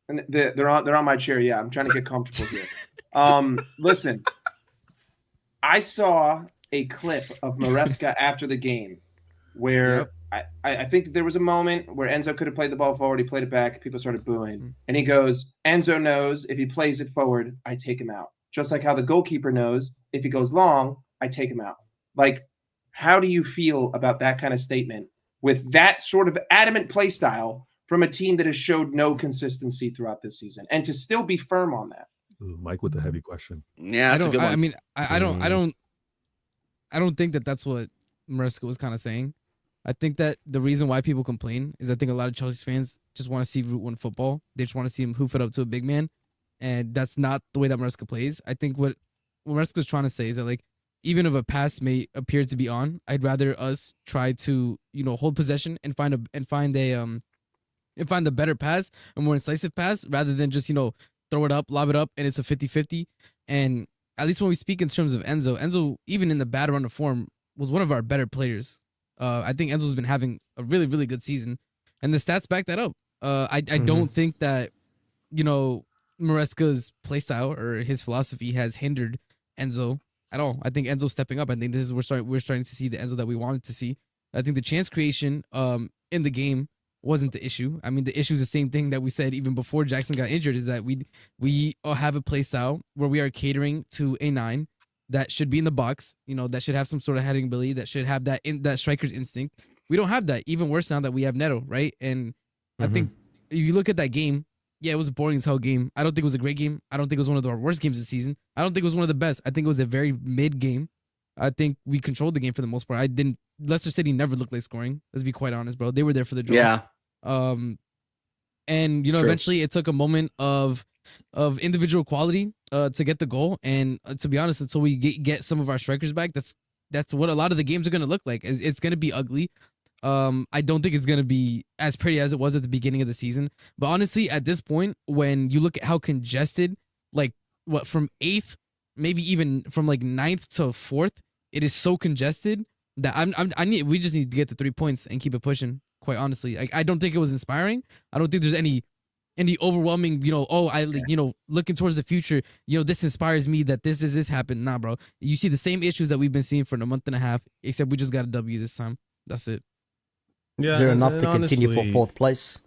And they're on my chair. Yeah, I'm trying to get comfortable here. Listen, I saw a clip of Maresca after the game where I think that there was a moment where Enzo could have played the ball forward. He played it back. People started booing. And he goes, Enzo knows if he plays it forward, I take him out. Just like how the goalkeeper knows if he goes long, I take him out. Like, how do you feel about that kind of statement with that sort of adamant play style from a team that has showed no consistency throughout this season, and to still be firm on that? Ooh, Mike with the heavy question. Yeah, that's a good one. I mean, I don't think that that's what Maresca was kind of saying. I think that the reason why people complain is I think a lot of Chelsea fans just want to see Route 1 football. They just want to see him hoof it up to a big man, and that's not the way that Maresca plays. I think what Maresca's trying to say is that, like, even if a pass may appear to be on, I'd rather us try to, hold possession and find the better pass, a more incisive pass, rather than just, throw it up, lob it up, and it's a 50-50. And at least when we speak in terms of Enzo, even in the bad run of form, was one of our better players. I think Enzo's been having a really, really good season, and the stats back that up. I don't think that, Maresca's playstyle or his philosophy has hindered Enzo at all. I think Enzo's stepping up. I think this is we're starting to see the Enzo that we wanted to see. I think the chance creation in the game wasn't the issue. I mean, the issue is the same thing that we said even before Jackson got injured, is that we have a play style where we are catering to a 9 that should be in the box, that should have some sort of heading ability, that should have that striker's instinct. We don't have that. Even worse now that we have Neto, right? And I think if you look at that game, yeah, it was a boring as hell game. I don't think it was a great game. I don't think it was one of our worst games this season. I don't think it was one of the best. I think it was a very mid game. I think we controlled the game for the most part. Leicester City never looked like scoring. Let's be quite honest, bro. They were there for the draw. Yeah. And True. eventually it took a moment of individual quality to get the goal. And to be honest, until we get some of our strikers back, that's what a lot of the games are going to look like. It's going to be ugly. I don't think it's going to be as pretty as it was at the beginning of the season. But honestly, at this point, when you look at how congested, like from 8th, maybe even from like 9th to 4th, it is so congested that we just need to get the 3 points and keep it pushing. Quite honestly, I don't think it was inspiring. I don't think there's any overwhelming, looking towards the future, this inspires me that this happened. Nah, bro. You see the same issues that we've been seeing for a month and a half, except we just got a W this time. That's it. Yeah, Is there enough to honestly, continue for 4th place?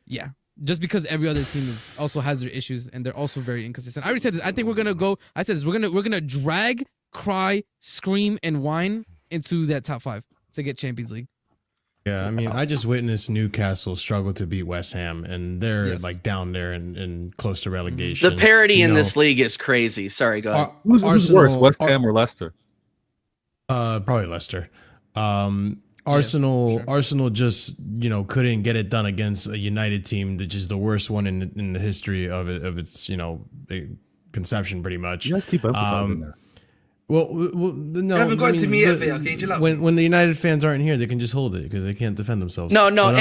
Yeah. just because every other team is also has their issues and they're also very inconsistent. I already said this. I think we're gonna go. I said this. We're gonna drag, cry, scream, and whine into that top 5 to get Champions League. Yeah, I mean, I just witnessed Newcastle struggle to beat West Ham, and they're like down there and close to relegation. The parity in this league is crazy. Sorry, go ahead. Who's worse, West Ham or Leicester? Probably Leicester. Arsenal just couldn't get it done against a United team, which is the worst one in the history of its conception, pretty much. You guys keep emphasizing that. Well, no. You haven't got to me yet, okay? Chill out. When the United fans aren't here, they can just hold it because they can't defend themselves. No, But, no.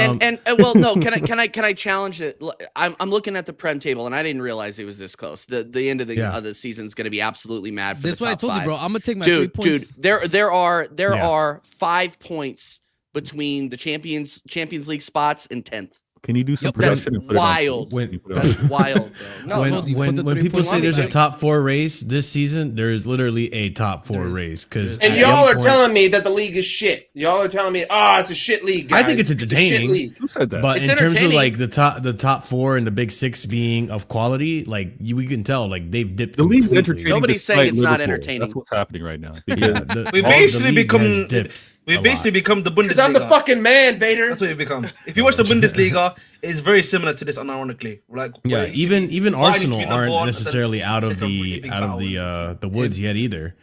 Can I challenge it? I'm looking at the Prem table, and I didn't realize it was this close. The end of the season is going to be absolutely mad for That's the what I top told 5. you, bro. I'm gonna take my 3 points. Dude, there are 5 points between the Champions League spots and 10th. Can you do some Yep. production? That's and put it on wild. screen? That's wild, bro. No, I told you, put the when 3 people points say on there's me, a top 4 race this season, there is literally a top 4 There is. race. Because And y'all are telling me that the league is shit. Y'all are telling me, it's a shit league, guys. I think it's a shit entertaining. league. Who said that? But It's in terms of entertaining. like the top 4 and the big 6 being of quality, like we can tell, like they've dipped. The league's completely. entertaining. Nobody's saying despite it's not Liverpool. entertaining. That's what's happening right now. Yeah, Because We the basically league has become dipped we a basically lot. become the Because I'm the Bundesliga. fucking man, Vader. That's what we've become. If you watch the Bundesliga, it's very similar to this, unironically. Like Yeah, where it used to be- even Bayern used to Arsenal be number aren't one, necessarily then out of it's like a really the big out of battle. the woods yet either.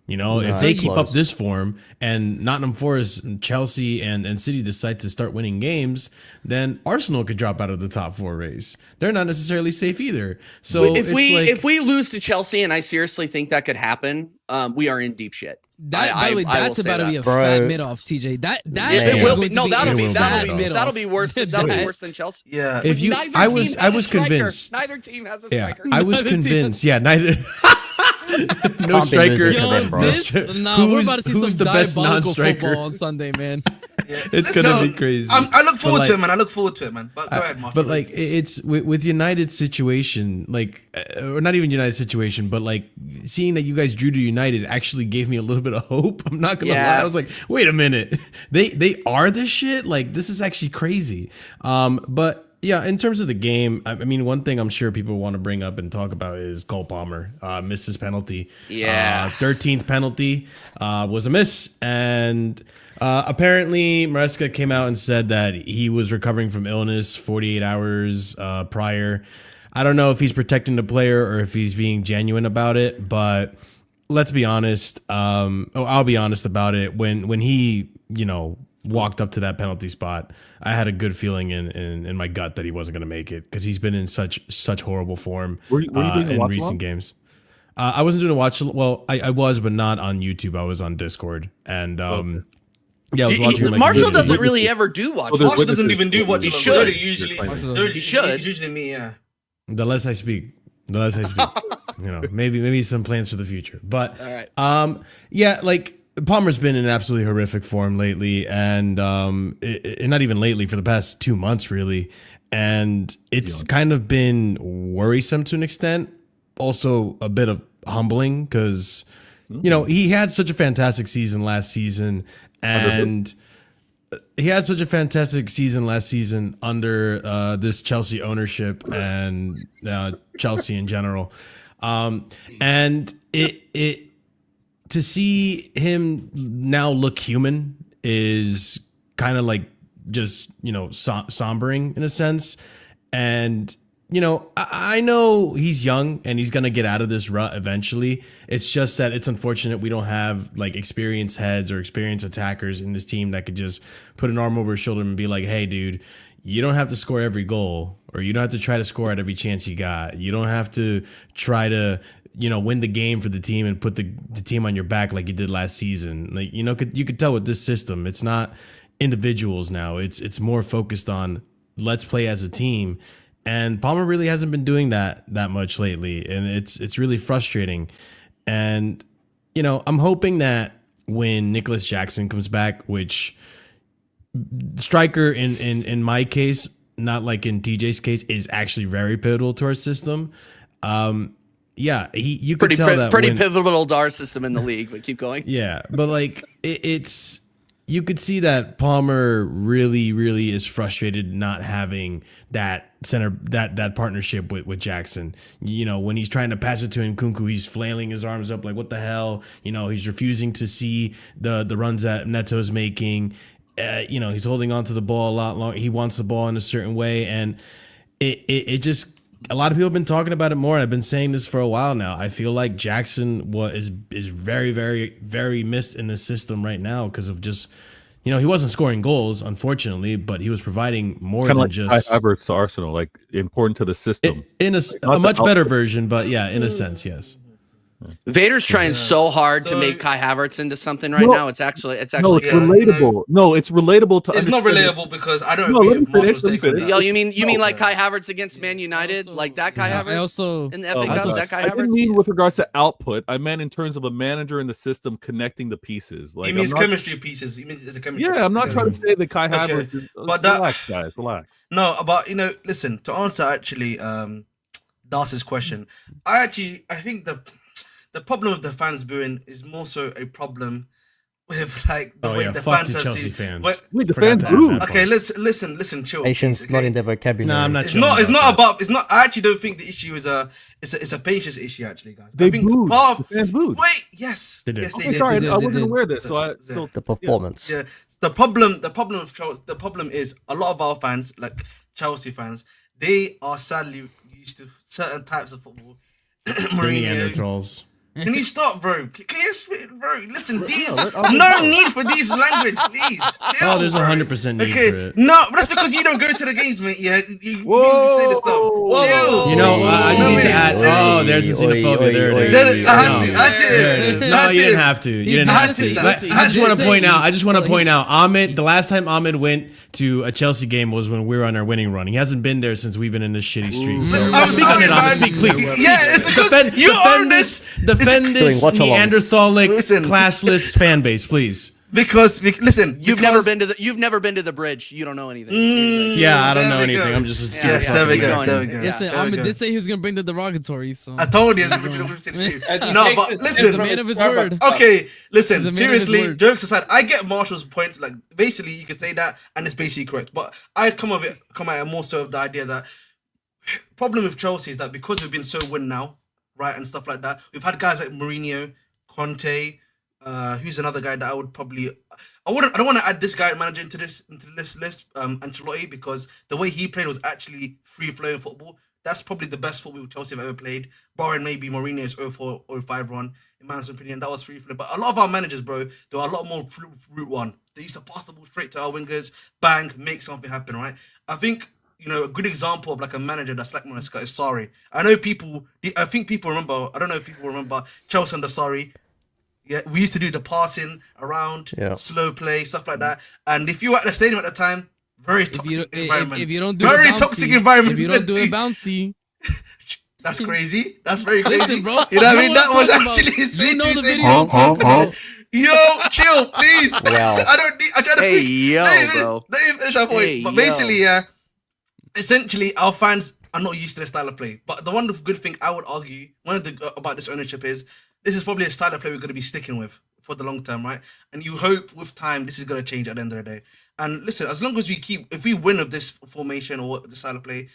If No, they it's keep up close. this form and Nottingham Forest, and Chelsea, and City decide to start winning games, then Arsenal could drop out of the top 4 race. They're not necessarily safe either. So if it's we lose to Chelsea, and I seriously think that could happen, we are in deep shit. That, by the way, I will that's say about to that. be a Bro. fat mid off, TJ. That It is will going be. to No, that'll it be will that'll be be mid that'll off. be worse. That'll be That- worse than Chelsea. Yeah. If you, Neither I team was has a striker. convinced. Neither team has a Yeah, striker. I was Neither team convinced. Yeah, neither. No Can't be striker. losing to them, bro. We're about to see some Who's the best diabolical non-striker? football on Sunday, man. Yeah. It's Listen, gonna be crazy. I look forward But, to like, it, man. I look forward to it, man. But go ahead, Mark. But like it's with United's situation, like or not even United's situation, but like seeing that you guys drew to United actually gave me a little bit of hope. I'm not gonna Yeah. lie. I was like, wait a minute, they are this shit. Like this is actually crazy. But yeah, in terms of the game, I mean, one thing I'm sure people want to bring up and talk about is Cole Palmer missed his penalty. Yeah. 13th penalty was a miss, and apparently Maresca came out and said that he was recovering from illness 48 hours prior. I don't know if he's protecting the player or if he's being genuine about it, but let's be honest. I'll be honest about it. When he, walked up to that penalty spot, I had a good feeling in my gut that he wasn't going to make it because he's been in such horrible form Were you doing the in watch recent along? games. I wasn't doing a watch. Well, I was, but not on YouTube. I was on Discord, and yeah, I was watching. my Marshall computer. doesn't really ever do watch. Oh, there's Marshall doesn't witnesses. even do what He you should. Usually, He should. It's usually me, yeah. The less I speak, the less I speak. Maybe some plans for the future. But All right. yeah, like Palmer's been in absolutely horrific form lately, and not even lately, for the past 2 months, really. And it's kind of been worrisome to an extent. Also, a bit of humbling because he had such a fantastic season last season, and he had such a fantastic season last season under this Chelsea ownership and Chelsea in general. And it to see him now look human is kind of like just sombering in a sense. And I know he's young and he's gonna get out of this rut eventually. It's just that it's unfortunate we don't have like experienced heads or experienced attackers in this team that could just put an arm over his shoulder and be like, hey dude, you don't have to score every goal, or you don't have to try to score at every chance you got. You don't have to try to win the game for the team and put the team on your back like you did last season. Like you could tell with this system, it's not individuals now. It's more focused on let's play as a team. And Palmer really hasn't been doing that much lately, and it's really frustrating. And I'm hoping that when Nicholas Jackson comes back, which striker in my case, not like in TJ's case, is actually very pivotal to our system. Yeah, you could tell that pretty when, pivotal to our system in the league. But keep going. yeah, but like it's you could see that Palmer really is frustrated not having that that partnership with Jackson. You know, when he's trying to pass it to Nkunku, he's flailing his arms up like, what the hell? You know, he's refusing to see the runs that Neto's making. You know, he's holding on to the ball a lot longer. He wants the ball in a certain way, and it just, a lot of people have been talking about it more. I've been saying this for a while now. I feel like Jackson is very missed in the system right now because of just, you know, he wasn't scoring goals, unfortunately, but he was providing more Kind than of like just Kai Havertz to Arsenal, like important to the system. in a much better version, but yeah, in a sense, yes. Vader's trying so hard to So- make Kai Havertz into something right No. now. It's actually No, it's Yeah. relatable. No, it's relatable to. It's not understand relatable because I don't No, agree let me with Marshall's finish, let me take on finish. that. Yo, you mean like Yeah. Kai Havertz against Man United, like that Kai I Havertz also in the Oh FA my Cup? God. That Kai I didn't Havertz. mean with regards to output. I meant in terms of a manager in the system connecting the pieces. Like, He means I'm not- chemistry pieces. He means it's a chemistry. Yeah, I'm not piece. trying to say that Kai Okay, Havertz is. but that- Relax, guys, relax. No, but you know, listen, to answer actually Darcy's question, I think the problem with the fans booing is more so a problem with like the way the fuck fans the have Chelsea seen. fans. Wait, the Forgot fans to ask booed. that part. Okay, listen, chill. Patience please, not okay? in their vocabulary. No, I'm not. It's chilling not. It's about not that. about. It's not. I actually don't think the issue is it's a patience issue. Actually, guys. They I think booed. part of, The fans booed. Wait. Yes. They did. Yes. They Okay, did. sorry, did, I they wasn't did. aware of this. So, Yeah. The performance. Yeah. The problem of Chelsea, the problem is a lot of our fans, like Chelsea fans, they are sadly used to certain types of football. Mourinho. Neanderthals. Can you stop, bro? Can you spit, bro? Listen, these let Ahmed no go. need for these language, please. Chill, Oh, there's bro. 100% need Okay, for it. no, but that's because you don't go to the games, mate. Yeah, you Whoa. say this stuff. Whoa. Chill. You know, I No, need to wait. add. Oh, there's the xenophobia. There it There is. it- I had to. No. I had to. There it is. I No, had you to. didn't have to. You didn't had have to. to. Listen, I just want to point out. Well, Ahmed. The last time Ahmed went to a Chelsea game was when we were on our winning run. He hasn't been there since we've been in this shitty streak. So I'm speak on sorry, it, Ahmed. man. Speak, please. Yeah, it's because you own this. Defend this Doing watch-alongs. Neanderthalic, Listen. classless fan base, please. Listen, You've never been to the bridge. You don't know anything. Yeah, I don't there know we anything. go. I'm just a Yes, stupid there we fucking go. American. There we go. Listen, There we Ahmed go. did say he was gonna bring the derogatory. So I told you. As No, he but takes listen. He's a man of his word. Okay, listen. He's a man of his Seriously, word. jokes aside, I get Marshall's points. Like basically, you can say that, and it's basically correct. But I come at it more so of the idea that problem with Chelsea is that because we've been so win now, right, and stuff like that, we've had guys like Mourinho, Conte. Who's another guy that I would probably. I don't want to add this guy manager into this list, Ancelotti, because the way he played was actually free flowing football. That's probably the best football Chelsea have ever played, barring maybe Mourinho's 04-05 run. In my opinion, that was free flowing. But a lot of our managers, bro, they were a lot more route one. They used to pass the ball straight to our wingers, bang, make something happen, right? I think a good example of like a manager that's like Maresca is Sarri. I think people remember. I don't know if people remember Chelsea under Sarri. Yeah, we used to do the passing around, slow play, stuff like that. And if you were at the stadium at the time, very toxic environment. If you don't do very it bouncy, toxic environment. If you don't do it bouncy, that's crazy. That's very crazy. listen, bro. You know what I mean? know That I'm was talking about. actually insane. You know the to say. video I'm talking about. Yo, chill, please. Wow. I try to Hey, finish. bro. Let me finish our point. Hey, but yo. basically, yeah, essentially, our fans are not used to the style of play. But the one good thing I would argue, about this ownership is this is probably a style of play we're going to be sticking with for the long term, right? And you hope with time this is going to change at the end of the day. And listen, as long as if we win with this formation or the style of play,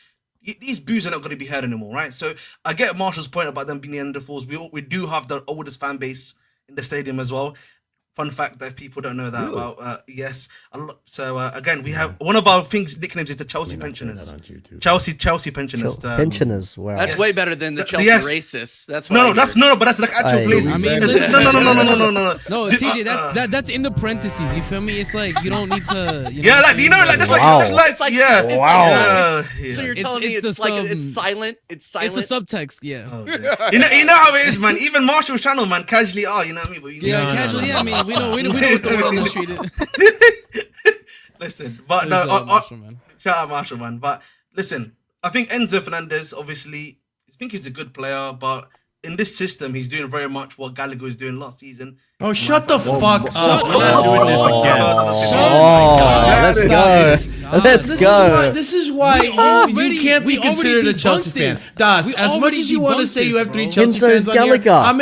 these boos are not going to be heard anymore, right? So I get Marshall's point about them being Neanderthals. We do have the oldest fan base in the stadium as well. Fun fact that people don't know that about. Yes. So again, we have one of our nicknames is the Chelsea pensioners. Chelsea pensioners. Pensioners. Wow. That's Yes. way better than the Chelsea Yes. racists. That's No, what but that's like actual Aye. places. I mean, Listen, listen, no. No, TJ, that's in the parentheses. You feel me? It's like you don't need to. Yeah, like that's Wow. like It's like yeah. it's Wow. Yeah. So you're It's- telling me it's the it's like sub- it's silent. It's silent. It's a subtext, yeah. Oh, yeah. You know how it is, man. Even Marshall's channel, man, casually you know what I mean? But Yeah, No, casually. no. I mean, we know what the word on the street is. Listen, but Shout no, out Marshall, man. shout out Marshall, man. But listen, I think Enzo Fernandez, obviously, I think he's a good player, but in this system, he's doing very much what Gallagher was doing last season. Oh, shut the fuck up. Shut We're not doing this again. Oh, let's go. God. Let's go. This is why you can't be considered a Chelsea fan. Das, as much as you want to say you have 3 Chelsea Enzo's fans on here, Gallagher.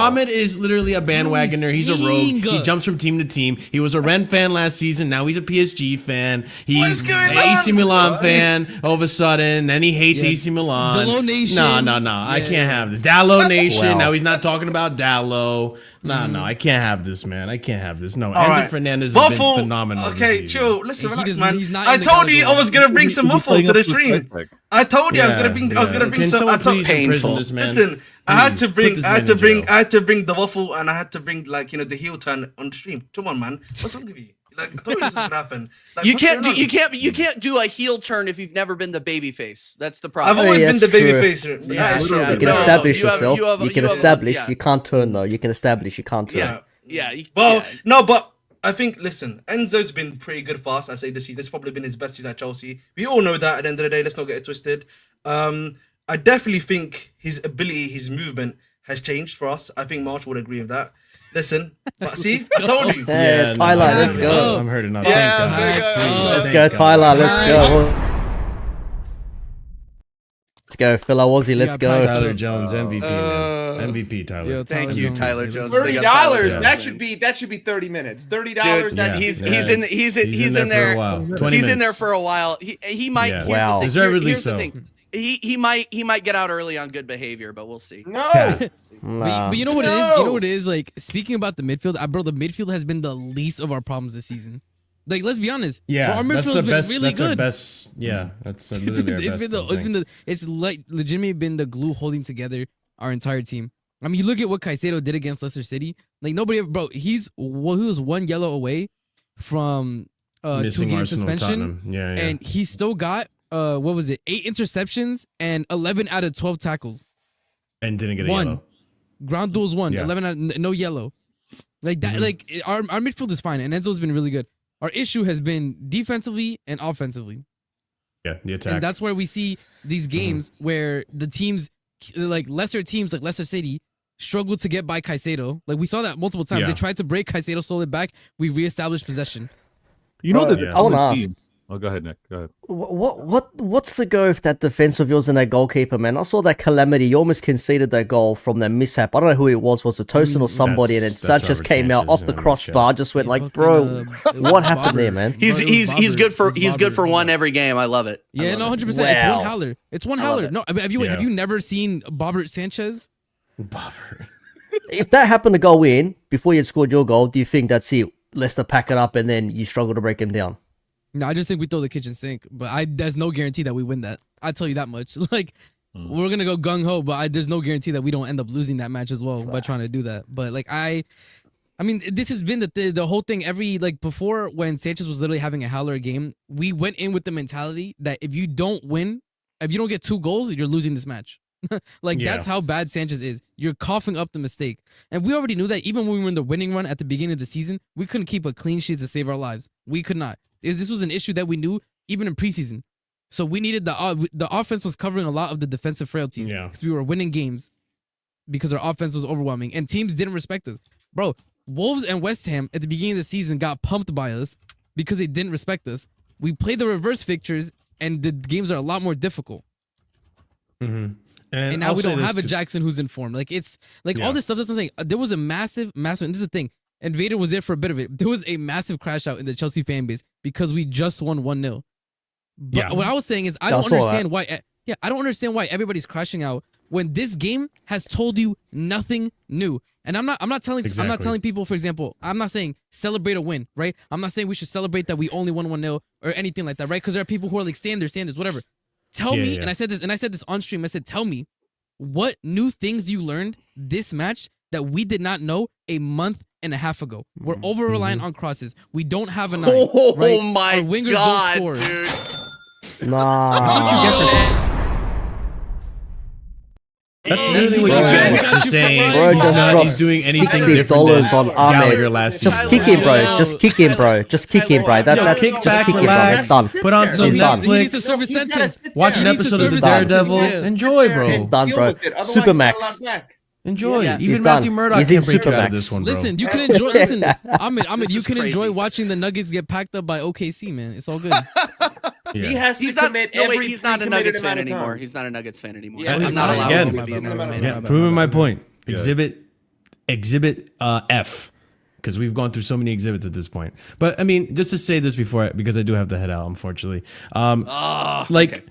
Ahmed is literally a bandwagoner. He's a rogue. He jumps from team to team. He was a Rennes fan last season. Now he's a PSG fan. He's an AC Milan fan all of a sudden. Then he hates AC Milan. Dallo Nation. No. I can't have this. Dallo Nation. Wow. Now he's not talking about Dallo. No. I can't have this, man. I can't have this. No. All Enzo right. Fernandez has Waffle. been phenomenal. Okay, this season. chill. Listen, He relax, doesn't- man. he's not I in the told you I category. was gonna bring some Waffle to the stream. I told you I was Yeah, gonna bring. I was gonna bring Can some. someone I told. please imprison Painful. this man? Listen, I had to Please, bring. put this I man had to in bring. jail. I had to bring the Waffle, and I had to bring the heel turn on the stream. Come on, man. What's wrong with you? Like, I told you this is gonna happen. Like, You what's can't going do, on? you can't do a heel turn if you've never been the baby face. That's the problem. I've always yeah, been the that's true. baby face. Yeah, That is true. yeah, You can no, establish you have- yourself. you have- You can you have- establish. yeah. You can't turn though. You can establish. You can't turn. Yeah. Yeah. Well, yeah. no, but I think, listen, Enzo's been pretty good for us. I say this season. It's probably been his best season at Chelsea. We all know that at the end of the day. Let's not get it twisted. I definitely think his ability, his movement has changed for us. I think Marsh would agree with that. Listen, but see, I told you. Hey, Tyler, let's go. I'm hurt enough. Yeah, Thank God. there you go. Let's Thank go, God. Tyler. Let's go. Let's go, Phil Awazzi. Let's go. Tyler Jones, MVP, man. MVP, Tyler. Yo, Thank you, Tyler Jones. $30. Big up Tyler That Jones. should be 30 minutes. $30. Dude, That he's should be- he's in there. for a while. 20 He's in there minutes. for a while. He might. Yeah. Here's the Wow. thing. Deservedly Here's the so. thing. He might get out early on good behavior, but we'll see. No. Nah. But you know what it is? You know No. what it is? Like, speaking about the midfield, bro, the midfield has been the least of our problems this season. Like, let's be honest. Yeah, Bro, our that's midfield's the been best. really That's our good. best. Yeah, that's literally our It's best. been the, it's thing. been the, it's like legitimately been the glue holding together our entire team. I mean, you look at what Caicedo did against Leicester City. Like, nobody ever, bro. He was 1 yellow away from 2 Missing game Arsenal, suspension, Tottenham. Yeah. and he still got what was it? 8 interceptions and 11 out of 12 tackles. And didn't get a One. yellow. Ground duels 1, Yeah. 11 out, no yellow. Like that. Mhm. Like our midfield is fine, and Enzo's been really good. Our issue has been defensively and offensively. Yeah, the attack. And that's where we see these games where the teams, like lesser teams like Leicester City, struggle to get by Caicedo. Like we saw that multiple times. Yeah. They tried to break Caicedo solid back. We reestablished possession. You know Bro, that. yeah. I wanna ask. Oh, go ahead, Nick. Go ahead. What's the go with that defense of yours and that goalkeeper, man? I saw that calamity. You almost conceded that goal from that mishap. I don't know who it was it Tosin or somebody? And then That's Sanchez Robert came out Sanchez off the in the crossbar. chat. Just went like, Fucking, bro, it was what happened Bobber. there, man? Bro, it was He's good for Bobber. one every game. I love it. I Yeah, love no, it. 100%. It's Wow. one howler. It's one I love howler. it. No, I mean, have you never seen Bobert Sanchez? Bobber. If that happened to go in before you had scored your goal, do you think that's it? Leicester pack it up and then you struggle to break him down? No, I just think we throw the kitchen sink. But there's no guarantee that we win that. I tell you that much. Like we're gonna go gung ho, but there's no guarantee that we don't end up losing that match as well by trying to do that. But like I mean, this has been the whole thing. Before when Sanchez was literally having a howler game, we went in with the mentality that if you don't win, if you don't get 2 goals, you're losing this match. That's how bad Sanchez is. You're coughing up the mistake. And we already knew that even when we were in the winning run at the beginning of the season, we couldn't keep a clean sheet to save our lives. We could not. This was an issue that we knew even in preseason. So we needed the offense was covering a lot of the defensive frailties. Yeah. Because we were winning games because our offense was overwhelming and teams didn't respect us. Bro, Wolves and West Ham at the beginning of the season got pumped by us because they didn't respect us. We played the reverse fixtures and the games are a lot more difficult. Mm-hmm. And now I'll we say don't this have a too. Jackson who's informed. Like it's like Yeah. all this stuff. That's what I'm saying. There was a massive, and this is the thing. And Vader was there for a bit of it. There was a massive crash out in the Chelsea fan base because we just won 1-0. But Yeah. what I was saying is I I don't saw that. understand why. Yeah, I don't understand why everybody's crashing out when this game has told you nothing new. And I'm not telling Exactly. people, for example, I'm not saying celebrate a win, right? I'm not saying we should celebrate that we only won 1-0 or anything like that, right? Because there are people who are like Sanders, whatever. Tell Yeah, me, yeah. and I said this on stream. I said, tell me what new things you learned this match that we did not know a month and a half ago. We're over reliant on crosses. We don't have a 9. Oh right? my Our wingers god, don't score. dude! Nah. That's what you get for That's literally what Bro. you get for saying Bro he's just not dropped he's doing anything $60 different on than Ahmed. Gallagher last Just season. kick him, bro. Just kick him, bro. Just kick him, bro. That's Kick just back, kick him, bro. relax, It's done. put on some He's done. He needs to Netflix, serve a He's gotta sentence. sit watch an there. He needs to episode of serve The a sentence. Daredevil, Yes. enjoy, bro. He's done, bro. Deal with it. Otherwise, Supermax. not allowed back. Enjoy. Yeah. Even He's Matthew done. Murdoch He's in can't break you out of Supermax. this one, bro. Listen, you can enjoy. Listen, Ahmed, This you is can crazy. enjoy watching the Nuggets get packed up by OKC, man. It's all good. Yeah. He has to He's not. commit No, every wait, he's not a pre-committed Nuggets fan amount of time. anymore. He's not a Nuggets fan anymore. Yeah, I'm he's not not. allowed Again, to be a Nuggets fan. Again, proving my point. Yeah. Exhibit F, because we've gone through so many exhibits at this point. But I mean, just to say this because I do have to head out, unfortunately. Okay.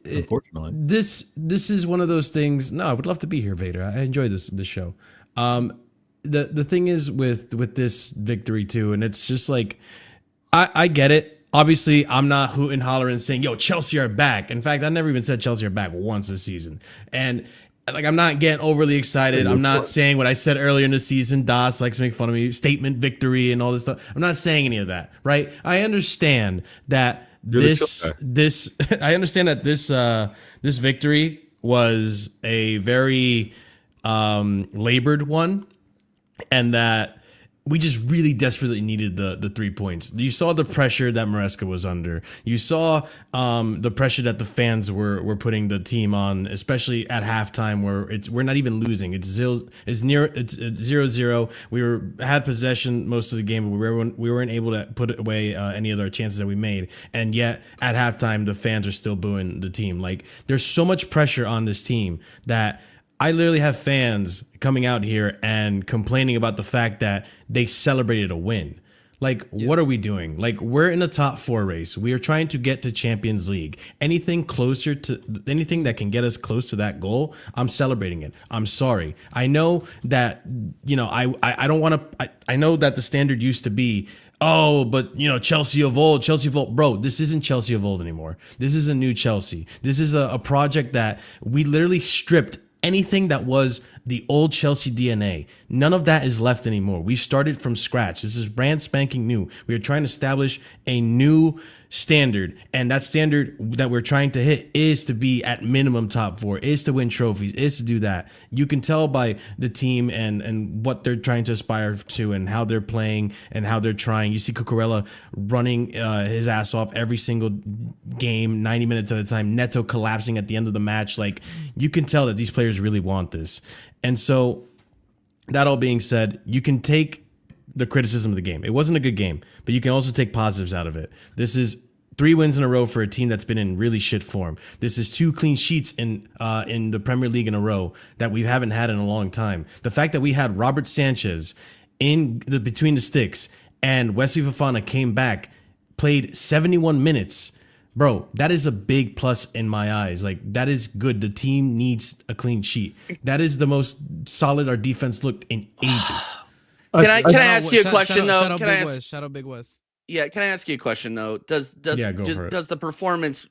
Unfortunately. This is one of those things. No, I would love to be here, Vader. I enjoy this show. The thing is with this victory too, and it's just like I get it. Obviously, I'm not hooting and hollering saying, "Yo, Chelsea are back." In fact, I never even said Chelsea are back once this season, and like I'm not getting overly excited. I'm not saying what I said earlier in the season. Das likes to make fun of me, statement victory and all this stuff. I'm not saying any of that, right? I understand that this victory was a very labored one, and that we just really desperately needed the 3 points. You saw the pressure that Maresca was under. You saw the pressure that the fans were putting the team on, especially at halftime, where we're not even losing. It's 0-0. We had possession most of the game, but we weren't able to put away any of our chances that we made. And yet at halftime, the fans are still booing the team. Like, there's so much pressure on this team that I literally have fans coming out here and complaining about the fact that they celebrated a win. Like, what are we doing? Like, we're in the top 4 race. We are trying to get to Champions League. Anything that can get us close to that goal, I'm celebrating it. I'm sorry. I know that, I don't want to, I know that the standard used to be, oh, but Chelsea of old. Bro, this isn't Chelsea of old anymore. This is a new Chelsea. This is a project that we literally stripped anything that was the old Chelsea DNA. None of that is left anymore. We started from scratch. This is brand spanking new. We are trying to establish a new standard, and that standard that we're trying to hit is to be at minimum top 4, is to win trophies, is to do that. You can tell by the team and what they're trying to aspire to and how they're playing and how they're trying. You see Cucurella running his ass off every single game, 90 minutes at a time, Neto collapsing at the end of the match. Like, you can tell that these players really want this. And so, that all being said, you can take the criticism of the game. It wasn't a good game, but you can also take positives out of it. This is 3 wins in a row for a team that's been in really shit form. This is 2 clean sheets in the Premier League in a row that we haven't had in a long time. The fact that we had Robert Sanchez between the sticks and Wesley Fofana came back, played 71 minutes. Bro, that is a big plus in my eyes. Like, that is good. The team needs a clean sheet. That is the most solid our defense looked in ages. Can I ask you a question though? Shout out Big West. Yeah, can I ask you a question though? Does the performance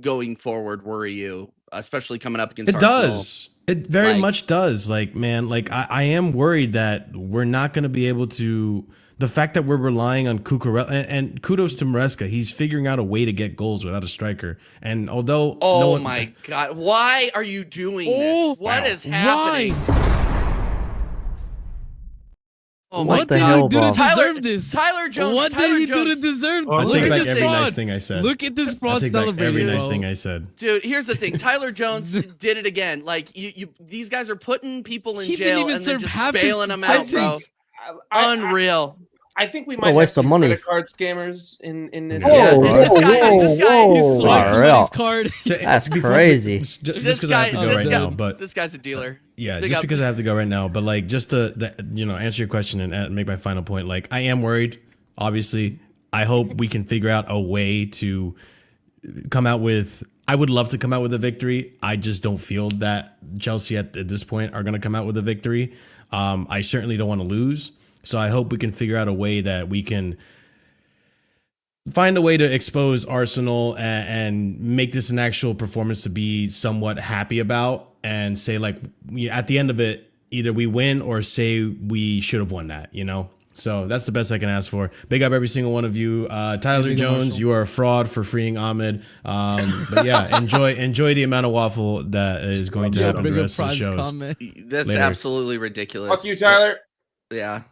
going forward worry you, especially coming up against Arsenal? Does. It very much does. Like, man, like I am worried that we're not going to be able to. The fact that we're relying on Cucurella, and kudos to Maresca, he's figuring out a way to get goals without a striker. And although, my God, why are you doing this? What is happening? Oh my What did he do to deserve this? Tyler Jones. What did he do to deserve? I'll Look take at back this every fraud. nice thing I said. Look at this fraud I'll take back celebration. every nice thing I said. Dude, here's the thing. Tyler Jones did it again. Like, these guys are putting people in He jail didn't even and then serve just half his bailing them out, bro. sentence. Unreal. I think we might have waste some of money. credit card scammers in this. This guy He swiped Unreal. somebody's card. This That's crazy. Just because I have to go right now, but this guy's a dealer. yeah, just because I have to go right now, but like just to answer your question and make my final point. Like, I am worried. Obviously, I hope we can figure out a way to come out with. I would love to come out with a victory. I just don't feel that Chelsea at this point are going to come out with a victory. I certainly don't want to lose. So I hope we can figure out a way that we can find a way to expose Arsenal and make this an actual performance to be somewhat happy about, and say, like, at the end of it, either we win or say we should have won that, So that's the best I can ask for. Big up every single one of you. Tyler Jones, you are a fraud for freeing Ahmed. But yeah, enjoy the amount of waffle that is going to happen the rest of the shows. That's Later. absolutely ridiculous. Fuck you, Tyler. Yeah.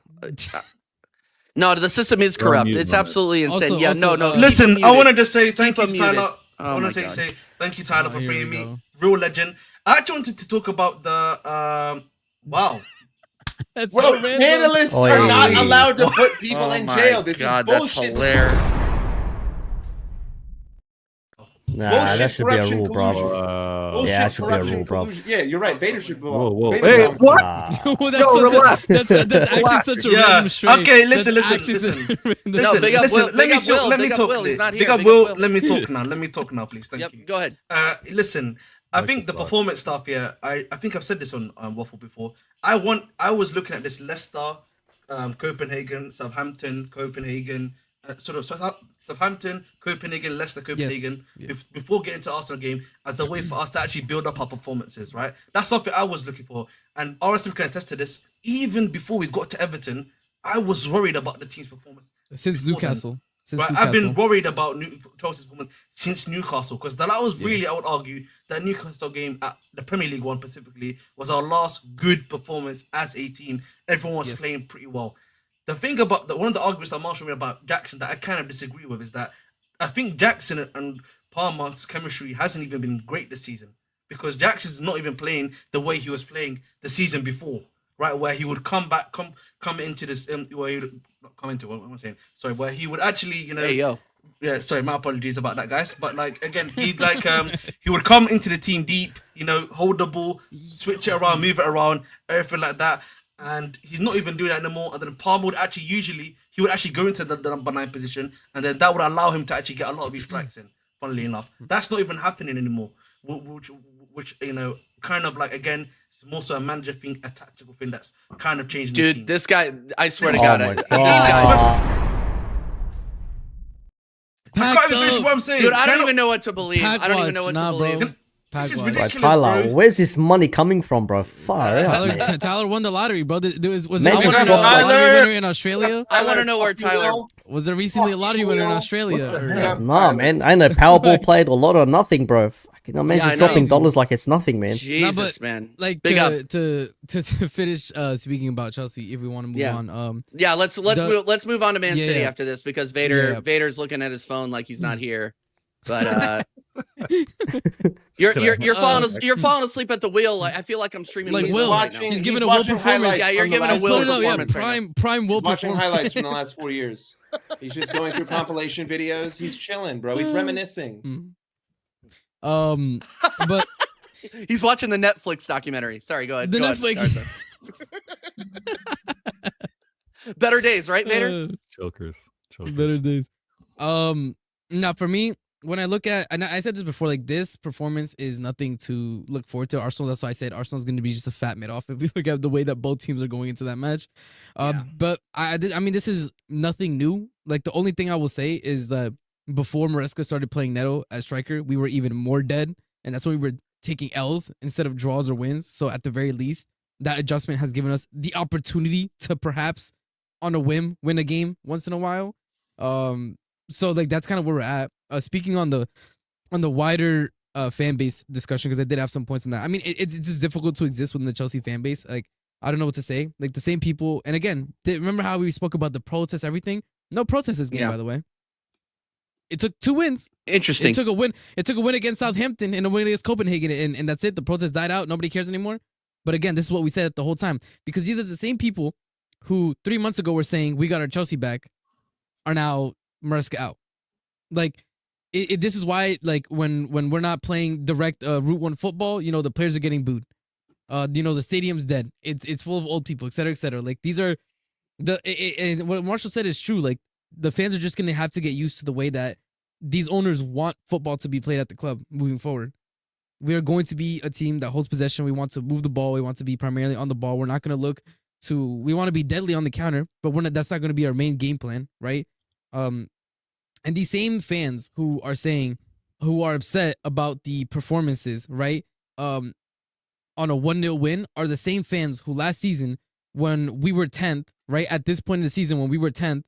No, the system is corrupt. It's absolutely insane. Also, no. Listen, keep I him wanted muted. to say thank you, Keep him Tyler. muted. I want to say thank you, Tyler, for here freeing we me. go. Real legend. I actually wanted to talk about the wow. That's Bro, so random. panelists Oh, are yeah, not yeah, yeah. allowed to put people Oh in my jail. This God, is that's bullshit. hilarious. Nah, Bullshit, that should be a corruption, rule, collusion. bro. Bullshit, Yeah, that should be a corruption, rule, bro. collusion. Yeah, you're right. Vader should Whoa, whoa. Vader Hey, belongs to what? Nah. Well, Yo, relax. that's actually such a Yeah. random stray. Okay, listen, That's listen, actually listen. such a random- No, Listen, big up listen. Will, Let big me up Will, let me big up talk. Will, he's not here, Big up big up Will. Will. Let me talk now. Let me talk now, please. Thank Yep, you. go ahead. Listen, I Like think the the fuck. performance stuff here. I think I've said this on Waffle before. I was looking at this Leicester, Copenhagen, Southampton, Copenhagen, Southampton, Copenhagen, Leicester, Copenhagen. Yes. Before getting to Arsenal game, as a way for us to actually build up our performances. Right, that's something I was looking for, and RSM can attest to this. Even before we got to Everton, I was worried about the team's performance. Since before then. Newcastle. Since Right, Newcastle. I've been worried about Chelsea's performance since Newcastle because that was really, I would argue, that Newcastle game at the Premier League one specifically was our last good performance as a team. Everyone was playing pretty well. The thing about one of the arguments that Marshall made about Jackson that I kind of disagree with is that I think Jackson and Palmer's chemistry hasn't even been great this season because Jackson's not even playing the way he was playing the season before. Right, where he would come into this, where he would not come into what am I saying? Sorry, where he would actually, Hey, yo. yeah, sorry, my apologies about that, guys. But like again, he'd like he would come into the team deep, hold the ball, switch it around, move it around, everything like that. And he's not even doing that anymore. And then Palmer would actually go into the number 9 position, and then that would allow him to actually get a lot of his strikes in. Funnily enough, that's not even happening anymore. Which kind of like again, it's more so a manager thing, a tactical thing that's kind of changing the team. Dude, this guy, I swear to Oh God. my I can't even finish what I'm saying. Dude, I don't even know what to believe. Pack I don't even know watch. what to Nah, bro. believe. This is Pack watch. Like, ridiculous, Tyler, bro. where's this money coming from, bro? Far out, man. Tyler won the lottery, bro. Was Man, there just recently a drop lottery Tyler. winner in Australia? I want to know where Fuck you, Tyler. Will. Was there recently a lottery winner in What Australia? the heck? Nah, man. I know Powerball played a lot or nothing, bro. Fucking, no, man's Yeah, I just know. dropping dollars like it's nothing, man. Jesus, man. Like Big up. to finish speaking about Chelsea, if we want to move on. Yeah, let's move on to Man City Yeah. after this because Yeah. Vader's looking at his phone like he's not here. But you're falling asleep at the wheel. I feel like I'm streaming. Like Weasel Will, right now. he's He's giving a Will watching performance. highlights Yeah, you're from the giving a last Will 4 No, yeah, performance right now. prime Will He's watching performance. highlights from the last 4 years. He's just going through compilation videos. He's chilling, bro. He's reminiscing. But He's watching the Netflix documentary. Sorry, go ahead. the Go ahead, Netflix. Garza. Better days, right, Vader? Chokers. Better days. Now for me, when I look at, and I said this before, like this performance is nothing to look forward to. Arsenal, that's why I said Arsenal's going to be just a fat mid off if we look at the way that both teams are going into that match. Yeah. But I mean, this is nothing new. Like the only thing I will say is that before Maresca started playing Neto as striker, we were even more dead, and that's when we were taking L's instead of draws or wins. So at the very least, that adjustment has given us the opportunity to perhaps, on a whim, win a game once in a while. So like that's kind of where we're at. Speaking on the wider fan base discussion, because I did have some points on that. I mean, it's just difficult to exist within the Chelsea fan base. Like I don't know what to say. Like the same people, and again, remember how we spoke about the protests, everything? No protest this game, by the way. It took 2 wins. Interesting. It took a win. It took a win against Southampton and a win against Copenhagen, and that's it. The protest died out. Nobody cares anymore. But again, this is what we said the whole time, because these are the same people who 3 months ago were saying we got our Chelsea back are now Maresca out. Like this is why, like when we're not playing direct Route 1 football, the players are getting booed. The stadium's dead. It's full of old people, et cetera, et cetera. Like these are and what Marshall said is true. Like the fans are just gonna have to get used to the way that these owners want football to be played at the club moving forward. We are going to be a team that holds possession. We want to move the ball. We want to be primarily on the ball. We're not going to look to. We want to be deadly on the counter, but that's not going to be our main game plan, right? And these same fans who are upset about the performances, right? On a 1-0 win are the same fans who last season, when we were 10th, right? At this point in the season, when we were 10th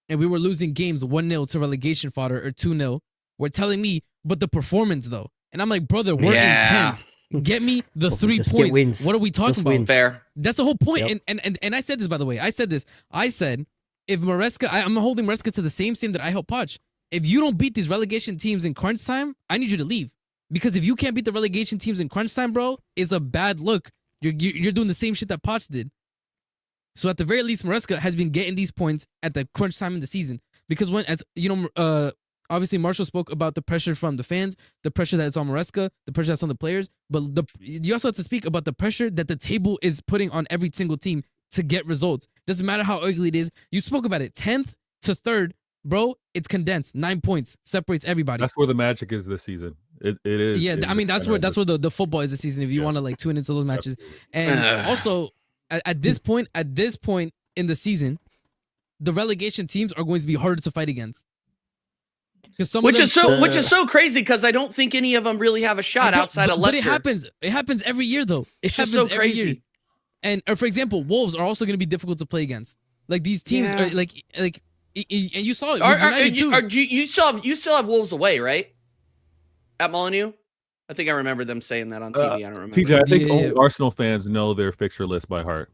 and we were losing games 1-0 to relegation fodder or 2-0, were telling me, but the performance though. And I'm like, brother, we're in 10th. Get me the 3 just points. get wins. What are we talking Just about? win. Fair. That's the whole point. Yep. And I said this, by the way. I said if Maresca, I'm holding Maresca to the same that I helped Poch. If you don't beat these relegation teams in crunch time, I need you to leave. Because if you can't beat the relegation teams in crunch time, bro, it's a bad look. You're doing the same shit that Poch did. So at the very least, Maresca has been getting these points at the crunch time in the season. Because obviously Marshall spoke about the pressure from the fans, the pressure that's on Maresca, the pressure that's on the players, but you also have to speak about the pressure that the table is putting on every single team to get results. Doesn't matter how ugly it is. You spoke about it. 10th to 3rd, bro, it's condensed. 9 points separates everybody. That's where the magic is this season. It is. Yeah, I mean that's where the football is this season. If you want to like tune into those matches, and also at this point in the season, the relegation teams are going to be harder to fight against. Which is so crazy because I don't think any of them really have a shot outside of Leicester. But it happens every year though. It happens so every year. And for example, Wolves are also going to be difficult to play against. Like these teams are like, and you saw it. You still have Wolves away, right? At Molineux? I think I remember them saying that on TV. I don't remember. TJ, I think only Arsenal fans know their fixture list by heart.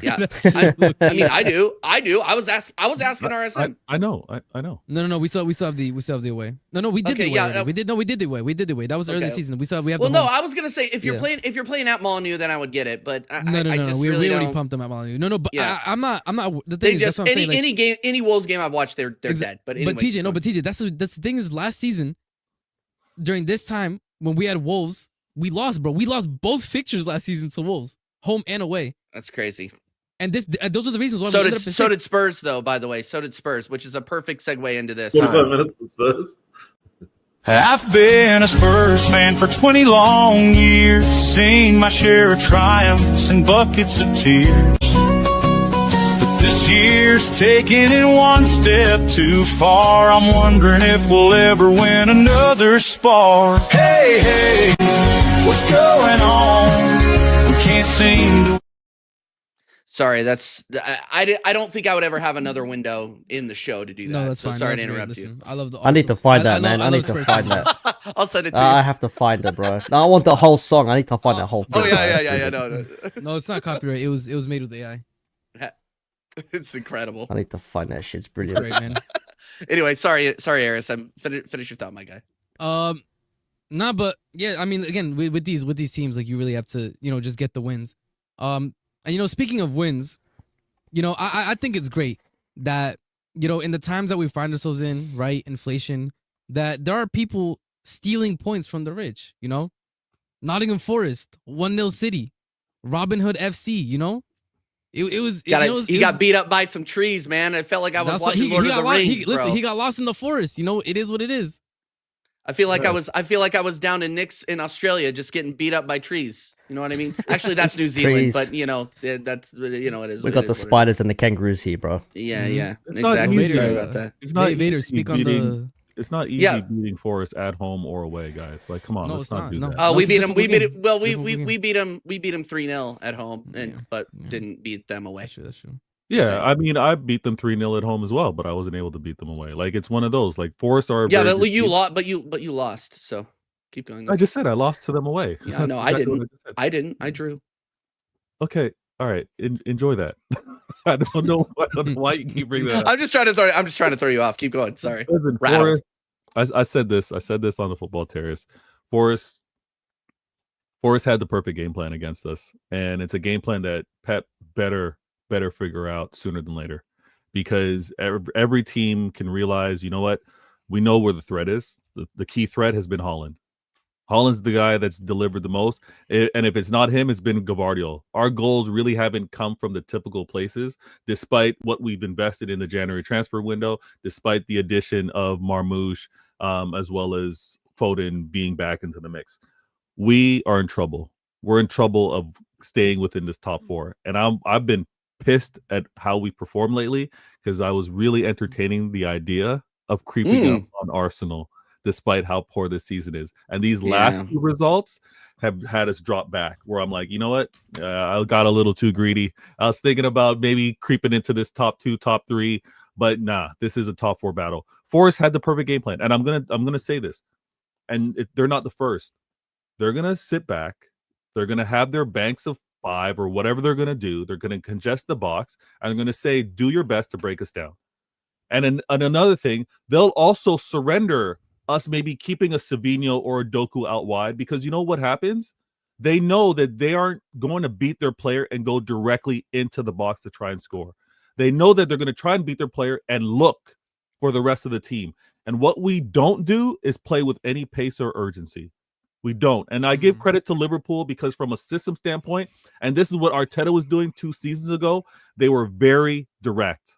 Yeah, I mean, I do. I was asking RSM. I know. No. We still have the away. No, we did the away. We did the away. We did the away. That was early season. We have. Well, no, I was gonna say if you're playing at Molineux, then I would get it. But no. We already pumped them at Molineux. No, but yeah. I'm not. The thing is, that's what I'm saying. Any Wolves game I've watched, they're dead. But anyway, TJ, that's the thing is last season, during this time when we had Wolves, we lost, bro. We lost both fixtures last season to Wolves, home and away. That's crazy. And those are the reasons why. So did Spurs, though. By the way, so did Spurs, which is a perfect segue into this. 45 minutes with Spurs. I've been a Spurs fan for 20 long years, seen my share of triumphs and buckets of tears. But this year's taking it one step too far. I'm wondering if we'll ever win another spar. Hey, what's going on? We can't seem to. Sorry, I don't think I would ever have another window in the show to do that. No, that's fine. Sorry to interrupt you. I need to find that, man. I need to find that. I'll send it to you. I have to find it, bro. No, I want the whole song. I need to find that whole thing. Oh yeah. No. No, it's not copyright. It was made with AI. It's incredible. I need to find that shit. It's brilliant. It's great, man. Anyway, sorry, Aris. Finish your thought, my guy. Nah, but yeah, I mean, again, with these teams, like you really have to, just get the wins. And speaking of wins, I think it's great that, in the times that we find ourselves in, right, inflation, that there are people stealing points from the rich, Nottingham Forest, 1-0 City, Robin Hood FC, He got beat up by some trees, man. I felt like I was watching Lord of the Rings, bro. Listen, he got lost in the forest. It is what it is. I feel like I was down in Nix in Australia, just getting beat up by trees. You know what I mean? Actually, that's New Zealand, but that's it is. We got the spiders and the kangaroos here, bro. Yeah, It's exactly. Not Sorry about that. It's not Vader, speak on the. It's not easy beating Forest at home or away, guys. Like, come on, let's not do that. Oh, we beat him. We beat it. Well, we beat him. We beat him 3-0 at home, but didn't beat them away. That's true. Yeah, I mean, I beat them 3-0 at home as well, but I wasn't able to beat them away. Like, it's one of those. Like, Forest are. Yeah, but you lost. But you lost. So keep going. I just said I lost to them away. Yeah, no, I didn't. I didn't. I drew. Okay, all right. Enjoy that. I don't know why you keep bringing that up. I'm just trying to throw you off. Keep going. Sorry. Listen, Forest, I said this on the football terrace. Forest had the perfect game plan against us, and it's a game plan that Pep better figure out sooner than later, because every team can realize, you know what, we know where the threat is. The key threat has been Haaland. Haaland's the guy that's delivered the most, and if it's not him, it's been Gvardiol. Our goals really haven't come from the typical places, despite what we've invested in the January transfer window, despite the addition of Marmoush, as well as Foden being back into the mix. We are in trouble. We're in trouble of staying within this top four, and I've been pissed at how we perform lately, because I was really entertaining the idea of creeping up on Arsenal despite how poor this season is. And these last two results have had us drop back, where I'm like, you know what? I got a little too greedy. I was thinking about maybe creeping into this top 2, top 3, but nah, this is a top 4 battle. Forest had the perfect game plan. And I'm gonna say this, and they're not the first. They're gonna sit back. They're gonna have their banks of 5 or whatever they're gonna do. They're gonna congest the box, and I'm gonna say, do your best to break us down. And another thing, they'll also surrender us maybe keeping a Savino or a Doku out wide, because you know what happens? They know that they aren't going to beat their player and go directly into the box to try and score. They know that they're going to try and beat their player and look for the rest of the team. And what we don't do is play with any pace or urgency. We don't. And I give credit to Liverpool because from a system standpoint, and this is what Arteta was doing 2 seasons ago, they were very direct.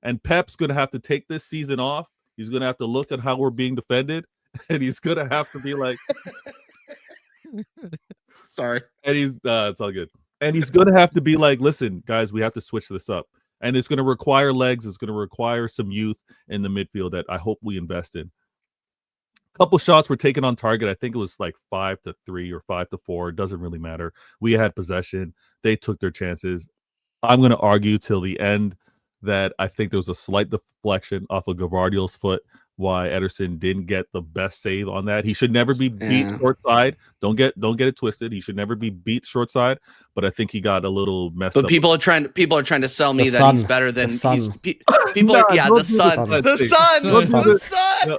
And Pep's going to have to take this season off. He's going to have to look at how we're being defended, and he's going to have to be like, Sorry. and he's it's all good. And he's going to have to be like, listen, guys, we have to switch this up. And it's going to require legs. It's going to require some youth in the midfield that I hope we invest in. A couple shots were taken on target. I think it was like 5-3 or 5-4. It doesn't really matter. We had possession. They took their chances. I'm going to argue till the end that I think there was a slight deflection off of Gvardiol's foot, why Ederson didn't get the best save on that. He should never be beat short side. Don't get it twisted. He should never be beat short side. But I think he got a little messed up. But people are trying to sell me that he's better than people. Nah, the sun. The sun.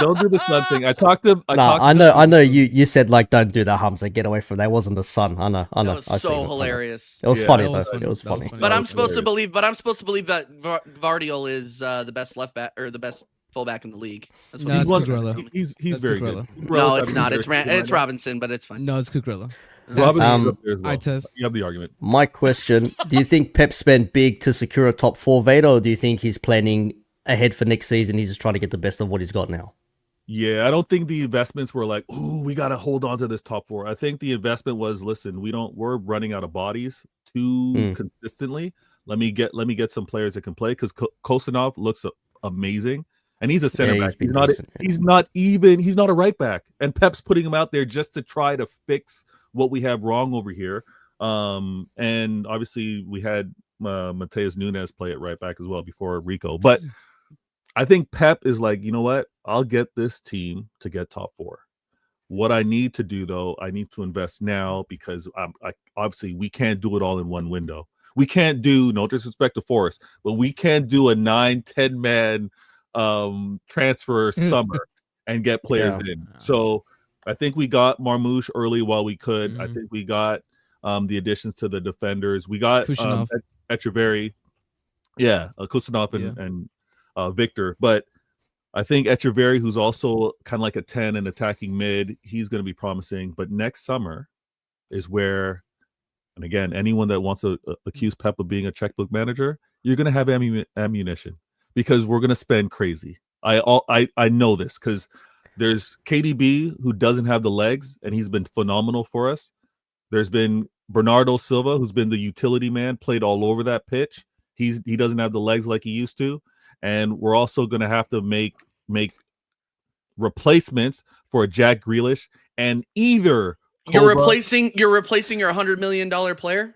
Don't do the sun thing. I talked to. I know. You said like don't do that, Hamza. Get away from that. It wasn't the sun. I know. That was so hilarious. It was funny though. It was funny. But I'm supposed to believe. But I'm supposed to believe that Gvardiol is the best left back or the best fullback in the league. That's what he's very good. No, it's not. It's Robinson, but it's fine. No, it's Cucurella. I test. You have the argument. My question: do you think Pep spent big to secure a top 4 Vader, or do you think he's planning ahead for next season? He's just trying to get the best of what he's got now. Yeah, I don't think the investments were like, "Ooh, we got to hold on to this top 4." I think the investment was, listen, we're running out of bodies too consistently. Let me get some players that can play, because Kosanov looks amazing. And he's a center back. He's not a right back. And Pep's putting him out there just to try to fix what we have wrong over here. And obviously we had Mateus Nunes play at right back as well before Rico. But I think Pep is like, you know what? I'll get this team to get top 4. What I need to do, though, I need to invest now, because obviously we can't do it all in one window. We can't do, no disrespect to Forrest, but we can't do a 9-10 man transfer summer and get players in. So I think we got Marmoush early while we could. I think we got the additions to the defenders. We got Echeverry, Kusanov and Victor. But I think Echeverry, who's also kind of like a 10 and attacking mid, he's going to be promising. But next summer is where, and again, anyone that wants to accuse Pep of being a checkbook manager, you're going to have ammunition. Because we're gonna spend crazy. I know this, because there's KDB who doesn't have the legs, and he's been phenomenal for us. There's been Bernardo Silva, who's been the utility man, played all over that pitch. He doesn't have the legs like he used to, and we're also gonna have to make replacements for a Jack Grealish, and either you're replacing your $100 million player.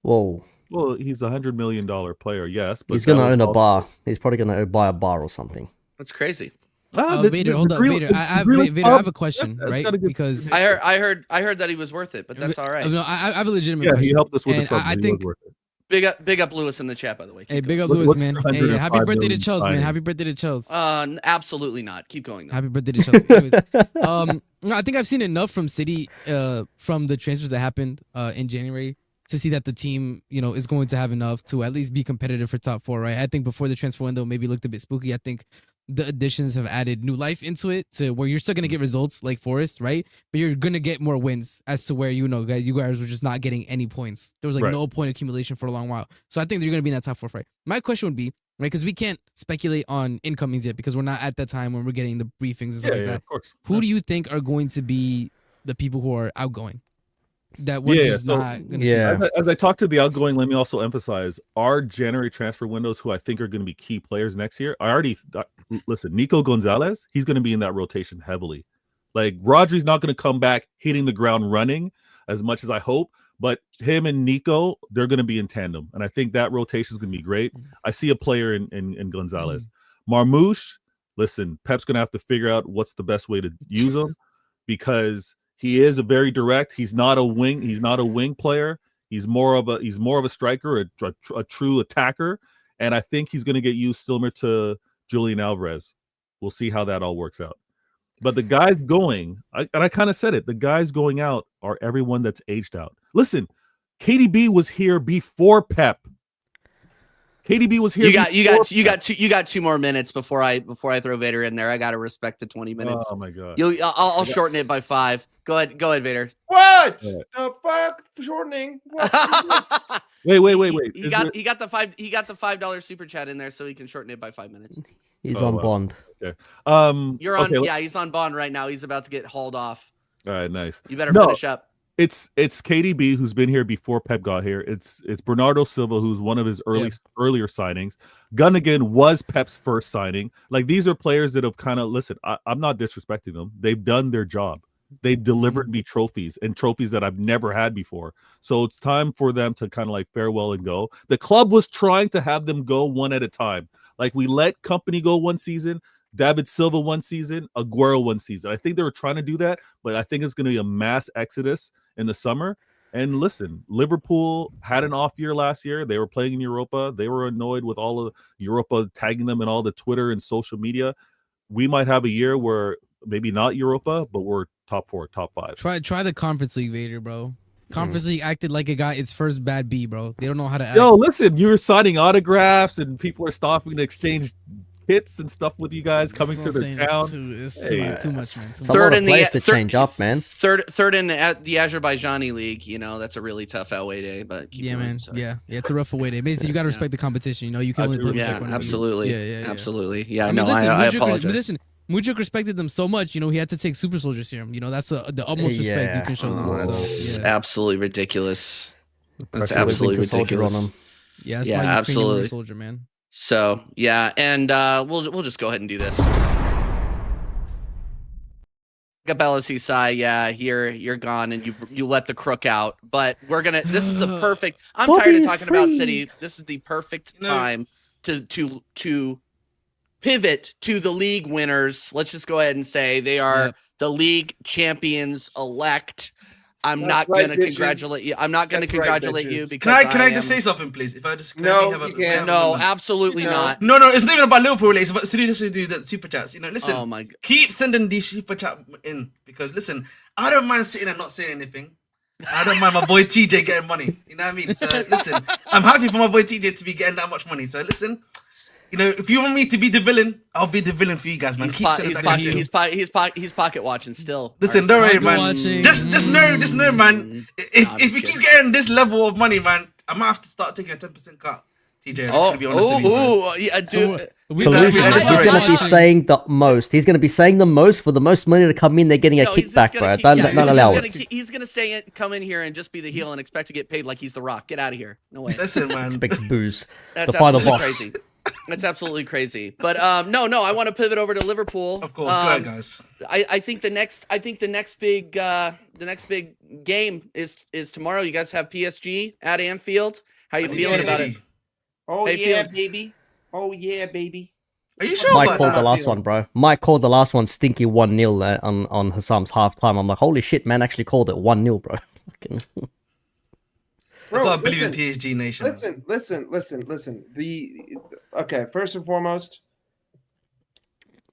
Whoa. Well, he's $100 million player, yes. But he's going to own a bar. He's probably going to buy a bar or something. That's crazy. Vader, hold up, Vader. Vader, I have a question, right? Because I heard that he was worth it, but that's all right. No, I have a legitimate question. Yeah, he helped us with the trouble. I think worth it. Big up Lewis in the chat, by the way. Hey, big up Lewis, man. Hey, happy birthday to Chels, man. Happy birthday to Chels. Absolutely not. Keep going, though. Happy birthday to Chels. Anyways, no, I think I've seen enough from City, from the transfers that happened in January, to see that the team, is going to have enough to at least be competitive for top 4, right? I think before the transfer window maybe looked a bit spooky. I think the additions have added new life into it, to where you're still going to get results like Forest, right? But you're going to get more wins, as to where, you guys were just not getting any points. There was no point accumulation for a long while. So I think they're going to be in that top 4 fight. My question would be, right, because we can't speculate on incomings yet, because we're not at that time when we're getting the briefings and stuff like that. Of course. Who do you think are going to be the people who are outgoing? That we're just not going to see. As I talk to the outgoing, let me also emphasize our January transfer windows, who I think are going to be key players next year. Listen, Nico Gonzalez, he's going to be in that rotation heavily. Like, Rodri's not going to come back hitting the ground running as much as I hope, but him and Nico, they're going to be in tandem, and I think that rotation is going to be great. I see a player in Gonzalez. Marmoush, listen, Pep's going to have to figure out what's the best way to use him, because he is a very direct. He's not a wing. He's not a wing player. He's more of a striker, a true attacker. And I think he's going to get used similar to Julian Alvarez, We'll see how that all works out. But the guys going, and I kind of said it, the guys going out are everyone that's aged out. Listen, KDB was here before Pep. KDB was here. You got 2 more minutes before I throw Vader in there. I gotta respect the 20 minutes. Oh my god. I'll shorten it by 5. Go ahead, Vader. What the fuck? Shortening? What? Wait. He got the $5 super chat in there so he can shorten it by 5 minutes. He's on Bond. Okay. You're on. Yeah, he's on Bond right now. He's about to get hauled off. All right, nice. You better finish up. It's KDB who's been here before Pep got here. It's Bernardo Silva who's one of his earlier signings. Gunnigan was Pep's first signing. Like these are players that have kind of listen. I'm not disrespecting them. They've done their job. They've delivered me trophies and trophies that I've never had before. So it's time for them to kind of like farewell and go. The club was trying to have them go one at a time. Like we let Company go one season, David Silva one season, Aguero one season. I think they were trying to do that, but I think it's going to be a mass exodus in the summer. And listen, Liverpool had an off year last year. They were playing in Europa. They were annoyed with all of Europa tagging them in all the Twitter and social media. We might have a year where maybe not Europa, but we're top 4, top 5. Try the Conference League, Vader, bro. Conference League acted like it got its first bad B, bro. They don't know how to act. Yo, listen, you're signing autographs and people are stopping to exchange kits and stuff with you guys coming to their town. It's too much, man. Third in the change up, man. Third in the Azerbaijani league. You know that's a really tough away day, but yeah, man. So. Yeah, it's a rough away day. Basically, you got to respect the competition. You know, you can only put absolutely. Absolutely. Yeah, I mean, I apologize. Listen, Mudryk respected them so much, you know, he had to take super soldier serum. You know, that's the utmost respect you can show them. That's absolutely ridiculous. That's absolutely ridiculous. Yeah, that's why absolutely soldier, man. So yeah, and we'll just go ahead and do this. Gabella Sai, yeah, you're gone, and you let the crook out. But we're gonna. This is the perfect. I'm tired of talking about City. This is the perfect time to pivot to the league winners. Let's just go ahead and say they are the league champions elect. I'm not going to congratulate you. I'm not going to congratulate you because can I just say something, please? If I just no, absolutely not. No, it's not even about Liverpool. It's about City just to do the super chats. You know, listen. Oh my God. Keep sending these super chat in because listen, I don't mind sitting and not saying anything. I don't mind my boy TJ getting money. You know what I mean? So listen, I'm happy for my boy TJ to be getting that much money. So listen. You know, if you want me to be the villain, I'll be the villain for you guys, man. He's pocket watching still. Listen, don't worry, man. Just know, man. If you keep getting this level of money, man, I might have to start taking a 10% cut. TJ, I'm just gonna be honest with you. He's gonna be saying the most. He's gonna be saying the most for the most money to come in. They're getting a kickback, bro. Don't allow it. He's gonna say it, come in here and just be the heel and expect to get paid like he's the Rock. Get out of here. No way. Listen, man. Expect booze. That's the final boss. Crazy. That's absolutely crazy. But no, I want to pivot over to Liverpool. Of course, go ahead, guys. I think the next big game is tomorrow. You guys have PSG at Anfield. How you feeling about it? Oh yeah, baby. Oh yeah, baby. Are you sure? Mike called the last one, bro. Mike called the last one stinky 1-0 on Hassam's halftime. I'm like, holy shit, man! Actually called it 1-0, bro. Bro, I believe in PSG Nation. Listen. Okay, first and foremost,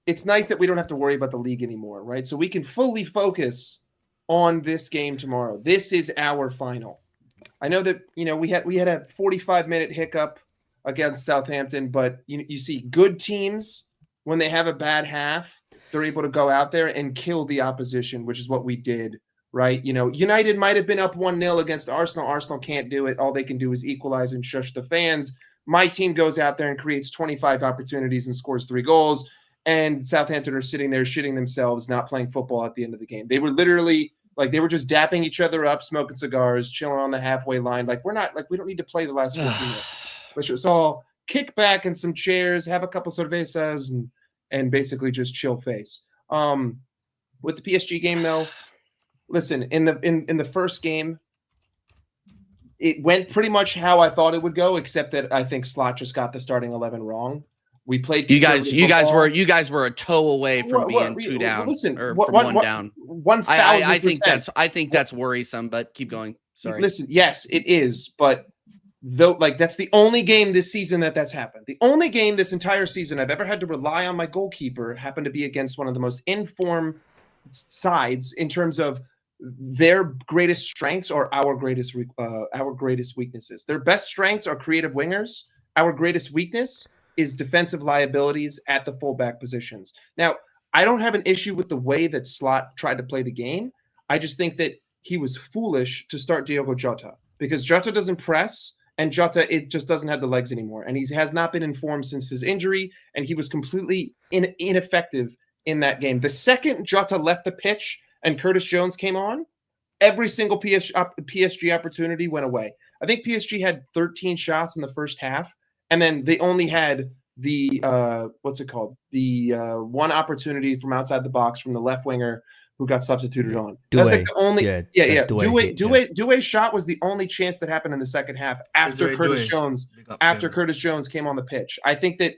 it's nice that we don't have to worry about the league anymore, right? So we can fully focus on this game tomorrow. This is our final. I know that we had a 45-minute hiccup against Southampton, but you see good teams when they have a bad half, they're able to go out there and kill the opposition, which is what we did. Right, United might have been up 1-0 against Arsenal. Arsenal can't do it. All they can do is equalize and shush the fans. My team goes out there and creates 25 opportunities and scores 3 goals. And Southampton are sitting there shitting themselves, not playing football at the end of the game. They were literally they were just dapping each other up, smoking cigars, chilling on the halfway line. We don't need to play the last 15 minutes. Let's just all kick back in some chairs, have a couple cervezas, and basically just chill face. With the PSG game though. Listen, in the first game, it went pretty much how I thought it would go, except that I think Slot just got the starting 11 wrong. We played. You guys were a toe away from being 2 down. Listen, or from 1 down. 1,000%. I think that's worrisome. But keep going. Sorry. Listen, yes, it is, but though, like that's the only game this season that's happened. The only game this entire season I've ever had to rely on my goalkeeper happened to be against one of the most informed sides in terms of their greatest strengths or our greatest weaknesses. Their best strengths are creative wingers. Our greatest weakness is defensive liabilities at the fullback positions. Now, I don't have an issue with the way that Slot tried to play the game. I just think that he was foolish to start Diogo Jota because Jota doesn't press and Jota, it just doesn't have the legs anymore. And he has not been informed since his injury, and he was completely ineffective in that game. The second Jota left the pitch and Curtis Jones came on, every single PSG opportunity went away. I think PSG had 13 shots in the first half, and then they only had the one opportunity from outside the box from the left winger who got substituted on. That's like the only Doué's shot was the only chance that happened in the second half after Curtis Jones came on the pitch. I think that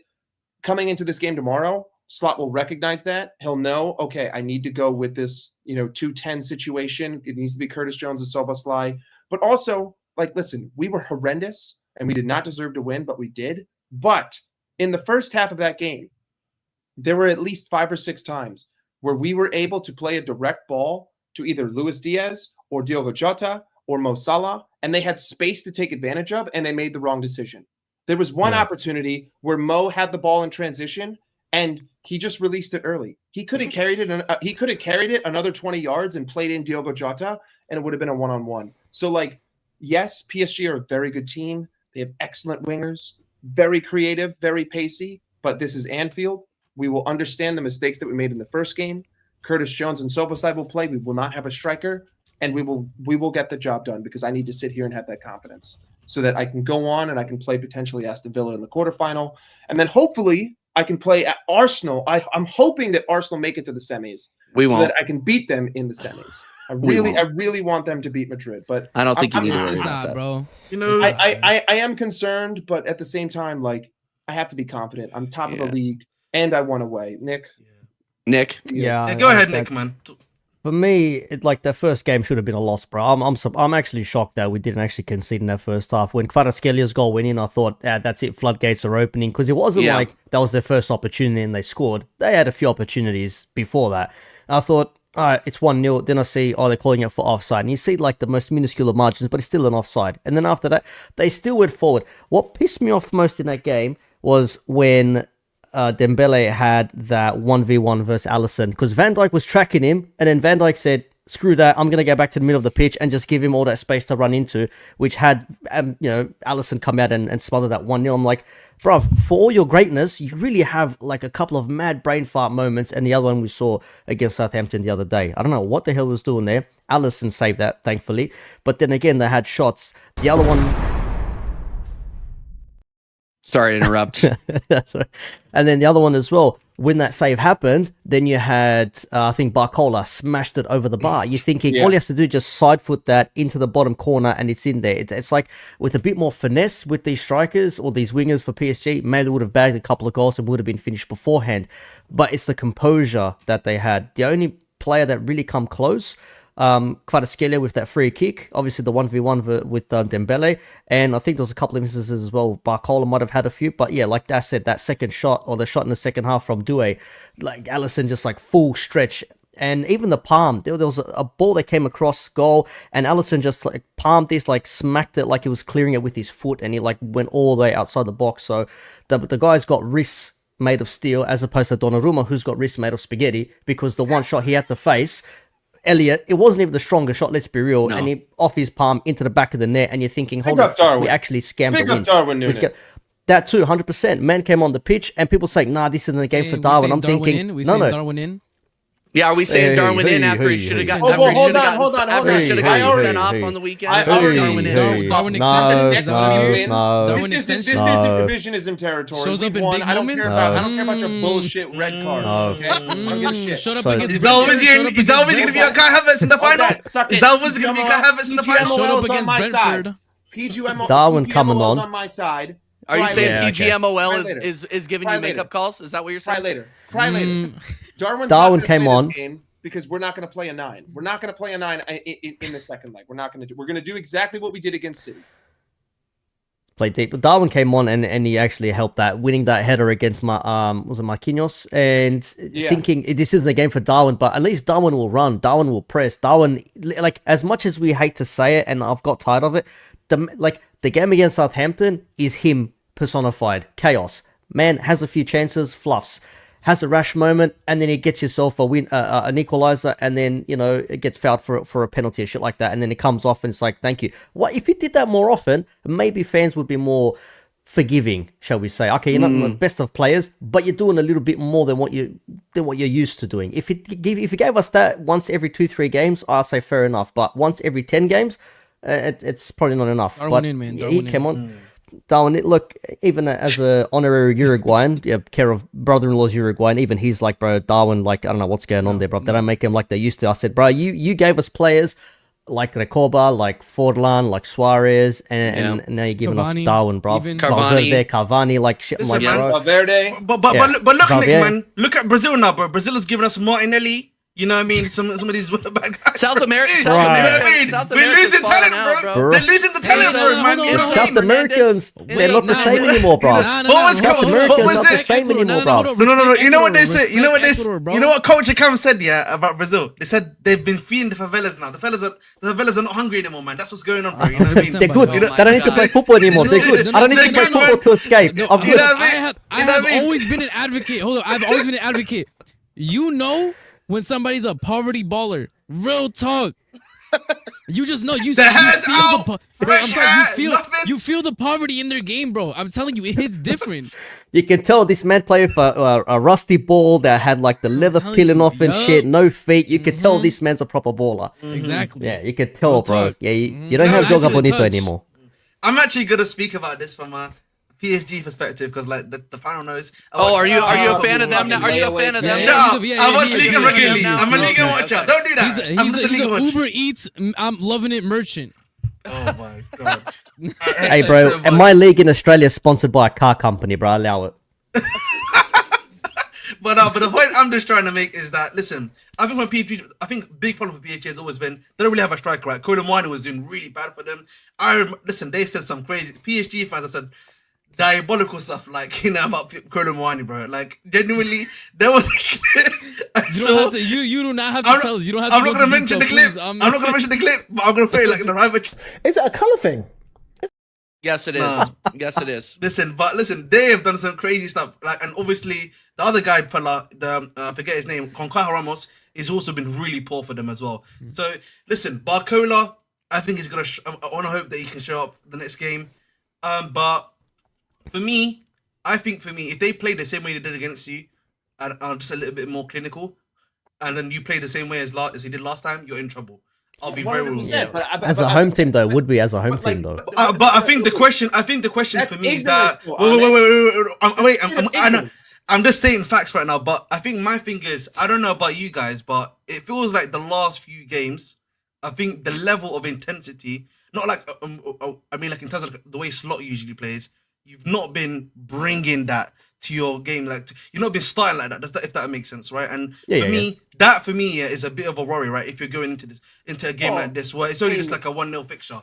coming into this game tomorrow, Slot will recognize that. He'll know, okay, I need to go with this, 2-10 situation. It needs to be Curtis Jones and Szoboszlai. But also, listen, we were horrendous and we did not deserve to win, but we did. But in the first half of that game, there were at least 5 or 6 times where we were able to play a direct ball to either Luis Diaz or Diogo Jota or Mo Salah, and they had space to take advantage of, and they made the wrong decision. There was one opportunity where Mo had the ball in transition, and he just released it early. He could have carried it another 20 yards and played in Diogo Jota, and it would have been a one-on-one. So, yes, PSG are a very good team. They have excellent wingers, very creative, very pacey, but this is Anfield. We will understand the mistakes that we made in the first game. Curtis Jones and Szoboszlai will play. We will not have a striker, and we will get the job done because I need to sit here and have that confidence so that I can go on and I can play potentially Aston Villa in the quarterfinal, and then hopefully I can play at Arsenal. I'm hoping that Arsenal make it to the semis that I can beat them in the semis. I really want them to beat Madrid, but I don't think you need to It's worry not, about bro. I am concerned, but at the same time, I have to be confident. I'm top of the league, and I won away. Nick. Yeah. Go ahead, Nick, man. For me, their first game should have been a loss, bro. I'm actually shocked that we didn't actually concede in that first half. When Kvaratskhelia goal went in, I thought, that's it, floodgates are opening, because it wasn't like that was their first opportunity and they scored. They had a few opportunities before that. I thought, all right, it's 1-0. Then I see, they're calling it for offside. And you see the most minuscule margins, but it's still an offside. And then after that, they still went forward. What pissed me off most in that game was when Dembele had that 1v1 versus Alisson, because Van Dijk was tracking him, and then Van Dijk said, screw that, I'm going to go back to the middle of the pitch and just give him all that space to run into, which had, Alisson come out and smother that 1-0. I'm like, bruv, for all your greatness, you really have a couple of mad brain fart moments, and the other one we saw against Southampton the other day. I don't know what the hell was doing there. Alisson saved that, thankfully. But then again, they had shots. The other one... Sorry to interrupt. Sorry. And then the other one as well, when that save happened, then you had, I think Barcola smashed it over the bar. You're thinking all he has to do is just side foot that into the bottom corner and it's in there. It's like with a bit more finesse with these strikers or these wingers for PSG, maybe they would have bagged a couple of goals and would have been finished beforehand. But it's the composure that they had. The only player that really come close, Kvaratskhelia with that free kick, obviously the 1v1 with Dembele, and I think there was a couple of instances as well. Barcola might have had a few, but yeah, like I said, that second shot or the shot in the second half from Doué, Alisson just full stretch, and even the palm, there was a ball that came across goal, and Alisson just palmed this, smacked it like he was clearing it with his foot, and he went all the way outside the box. So the guy's got wrists made of steel as opposed to Donnarumma, who's got wrists made of spaghetti, because the one shot he had to face, Elliot, it wasn't even the strongest shot, let's be real. No. And he off his palm into the back of the net, and you're thinking, hold on, we actually scammed the win. Darwin Núñez. That too, 100%. Man came on the pitch, and people saying, nah, this isn't the game for Darwin. I'm thinking, no. Darwin in? Yeah, are we saying Darwin in after he should have got? Hold on. After he should have gotten sent off on the weekend. Darwin extension. This isn't revisionism territory. Shows up in big moments. I don't care about your bullshit red card. Okay, I don't give a shit. Shut up against. Is Darwin going to be a Kai Havertz in the final? Is Darwin going to be Kai Havertz in the final? Shut up against Brentford. Darwin coming on my side. Are you saying PGMOL is giving you makeup calls? Is that what you're saying? Cry later. Darwin came on game because we're not going to play a 9. We're not going to play a 9 in the second leg. We're going to do exactly what we did against City. We're not going to play a 9 in the second leg. We're not going to play a 9 in the second leg. We're not going to play a 9 in the second leg. We're not going to do exactly what we did against City. We're not going to play a 9 in the second leg. We're not going to do exactly what we did against City. play deep. But Darwin came on and he actually helped that, winning that header against was it Marquinhos? And thinking this isn't a game for Darwin, but at least Darwin will run, Darwin will press, Darwin, like as much as we hate to say it, and I've got tired of it, the game against Southampton is him personified. Chaos. Man has a few chances, fluffs. Has a rash moment, and then he gets yourself a win, an equalizer, and then it gets fouled for a penalty or shit like that, and then it comes off, and it's like, thank you. What if he did that more often? Maybe fans would be more forgiving, shall we say? Okay, you're not the best of players, but you're doing a little bit more than what you're used to doing. If you gave us that once every 2-3 games, I'll say fair enough. But once every 10 games, it's probably not enough. He came on. Darwin, look, even as an honorary Uruguayan, care of brother-in-law's Uruguayan, even he's like, bro, Darwin, like, I don't know what's going on there, bro. They don't make him like they used to. I said, bro, you gave us players like Recoba, like Forlan, like Suarez, and now you're giving us Darwin, bro. Cavani, like shit. Listen, like, bro. Valverde. But look, man, look at Brazil now, bro. Brazil has given us Martinelli. You know what I mean? Some of these bad guys. South America. We're losing talent, bro. They're losing the talent, bro, man. South Americans, they're not the same anymore, bro. South Americans not the same anymore, bro. No. You know what they say? You know what Culture Cam said, about Brazil? They said they've been feeding the favelas now. The favelas are not hungry anymore, man. That's what's going on, bro. You know what I mean? They're good. They don't need to play football anymore. They're good. I don't need to play football to escape. I'm good. I have always been an advocate. Hold on. I've always been an advocate. When somebody's a poverty baller, real talk. You just know you feel the poverty in their game, bro. I'm telling you, it hits different. You can tell this man played for a rusty ball that had like the leather peeling off and shit, no feet. You can tell this man's a proper baller. Exactly. Yeah, you can tell, bro. Yeah, you don't have Joga Bonito anymore. I'm actually gonna speak about this from a PSG perspective, because like the final knows. Are you a fan of them now? Are you a fan of them? Shut up! I watch Liga regularly. I'm a Liga watcher. Don't do that. I'm just a Liga watcher. Uber Eats. I'm loving it merchant. Oh my god. Hey, bro, and my league in Australia is sponsored by a car company, bro. Allow it. But the point I'm just trying to make is that, listen, I think big problem for PSG has always been they don't really have a striker, right? Koulibaly was doing really bad for them. Listen, they said some crazy PSG fans have said diabolical stuff like about Koulibaly, bro. Like genuinely, there was. You do not have to tell us. You don't have to. I'm not gonna mention the clip. I'm not gonna mention the clip, but I'm gonna play like the rival. Is it a color thing? Yes, it is. Yes, it is. Listen, they have done some crazy stuff. Like, and obviously the other guy, fella, I forget his name, Concaja Ramos, has also been really poor for them as well. So listen, Barcola, I think he's gonna. I want to hope that he can show up the next game. But for me, if they play the same way they did against you, and just a little bit more clinical, and then you play the same way as he did last time, you're in trouble. I'll be very real. As a home team, though, would we as a home team, though? But I think the question for me is that I'm just stating facts right now. But I think my thing is, I don't know about you guys, but it feels like the last few games, I think the level of intensity, not like I mean, like in terms of the way Slot usually plays, you've not been bringing that to your game, like you've not been starting like that. If that makes sense, right? And for me is a bit of a worry, right? If you're going into a game like this, where it's only just like a 1-0 fixture.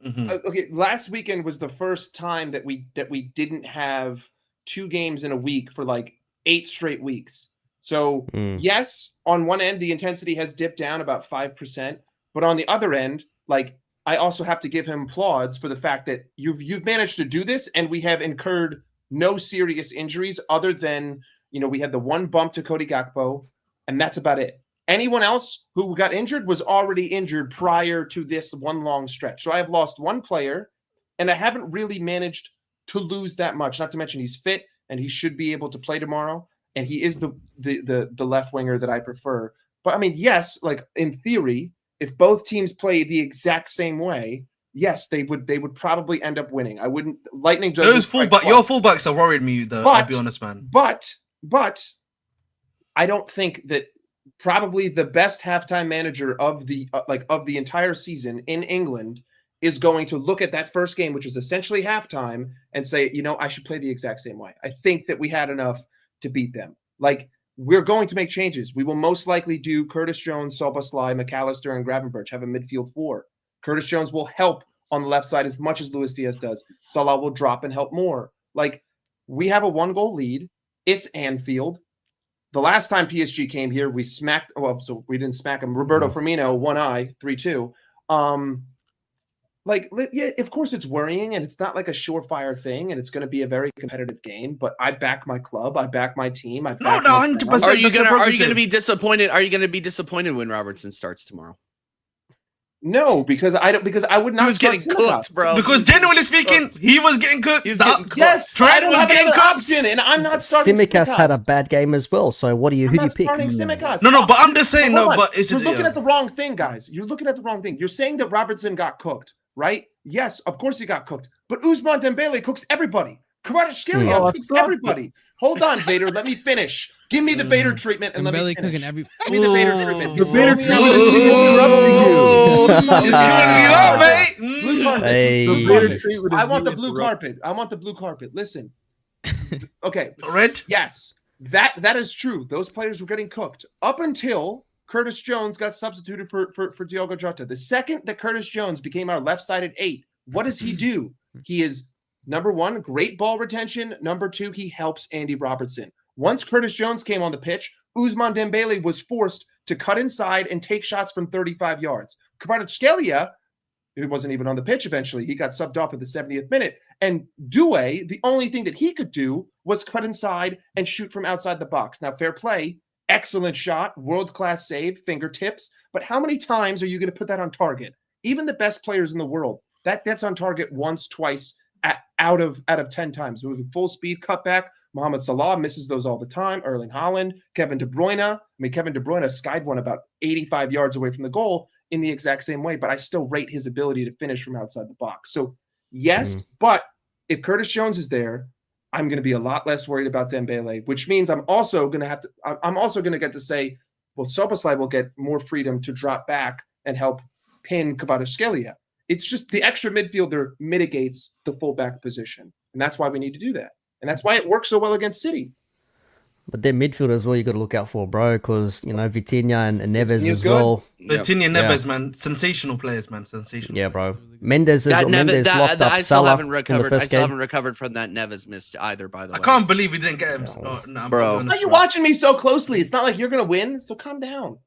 Okay, last weekend was the first time that we didn't have 2 games in a week for like 8 straight weeks. So yes, on one end the intensity has dipped down about 5%, but on the other end, like I also have to give him applause for the fact that you've managed to do this, and we have incurred no serious injuries other than, we had the one bump to Cody Gakpo, and that's about it. Anyone else who got injured was already injured prior to this one long stretch. So I have lost one player, and I haven't really managed to lose that much. Not to mention he's fit and he should be able to play tomorrow, and he is the left winger that I prefer. But I mean, yes, like in theory, if both teams play the exact same way, yes, they would probably end up winning. I wouldn't. Lightning just your fullbacks are worried me though. I'll be honest, man. But I don't think that probably the best halftime manager of the entire season in England is going to look at that first game, which is essentially halftime, and say, I should play the exact same way. I think that we had enough to beat them. Like, we're going to make changes. We will most likely do Curtis Jones, Soboslai, McAllister, and Gravenberch have a midfield 4. Curtis Jones will help on the left side as much as Luis Diaz does. Salah will drop and help more. Like, we have a 1-goal lead. It's Anfield. The last time PSG came here, we smacked. Well, so we didn't smack them. Roberto Firmino, 1-eye, 3-2. Yeah, of course it's worrying, and it's not like a surefire thing, and it's going to be a very competitive game. But I back my club, I back my team. I back 100%. Are you going to be disappointed? Are you going to be disappointed when Robertson starts tomorrow? No, because I would not. He was getting cooked, bro. Because generally speaking, he was getting cooked. Yes, Trent was getting cooked. option, and I'm not starting. Simicast had a bad game as well. So who do you pick? No, but I'm just saying. No, but you're looking at the wrong thing, guys. You're looking at the wrong thing. You're saying that Robertson got cooked, right? Yes, of course he got cooked. But Ousmane Dembele cooks everybody. Kvaratskhelia cooks everybody. Hold on, Vader. Let me finish. Give me the Vader treatment and let me finish. Give me the Vader treatment. The Vader treatment is mate. I want the blue carpet. I want the blue carpet. Listen. Okay. Red? Yes. That is true. Those players were getting cooked up until Curtis Jones got substituted for Diogo Jota. The second that Curtis Jones became our left-sided 8, what does he do? He is, number 1, great ball retention. Number 2, he helps Andy Robertson. Once Curtis Jones came on the pitch, Ousmane Dembele was forced to cut inside and take shots from 35 yards. Kvaratskhelia, who wasn't even on the pitch eventually, he got subbed off at the 70th minute. And Doué, the only thing that he could do was cut inside and shoot from outside the box. Now, fair play, excellent shot, world-class save, fingertips. But how many times are you going to put that on target? Even the best players in the world, that's on target once, twice, out of 10 times. Moving full speed, cutback. Mohamed Salah misses those all the time. Erling Haaland, Kevin De Bruyne. Kevin De Bruyne skied one about 85 yards away from the goal in the exact same way, but I still rate his ability to finish from outside the box. So, yes, but if Curtis Jones is there, I'm going to be a lot less worried about Dembele, which means I'm also going to get to say, well, Szoboszlai will get more freedom to drop back and help pin Kvaratskhelia. It's just the extra midfielder mitigates the fullback position, and that's why we need to do that. And that's why it works so well against City. But they're midfielders as well you got to look out for, bro, because, Vitinha and Neves as well. Vitinha and Neves, man. Sensational players, man. Sensational. Yeah, bro. Mendes locked up I still Salah haven't recovered. in the first game. haven't recovered from that Neves miss either, by the way. I can't believe we didn't get him. Bro. Why are you watching me so closely? It's not like you're going to win, so calm down.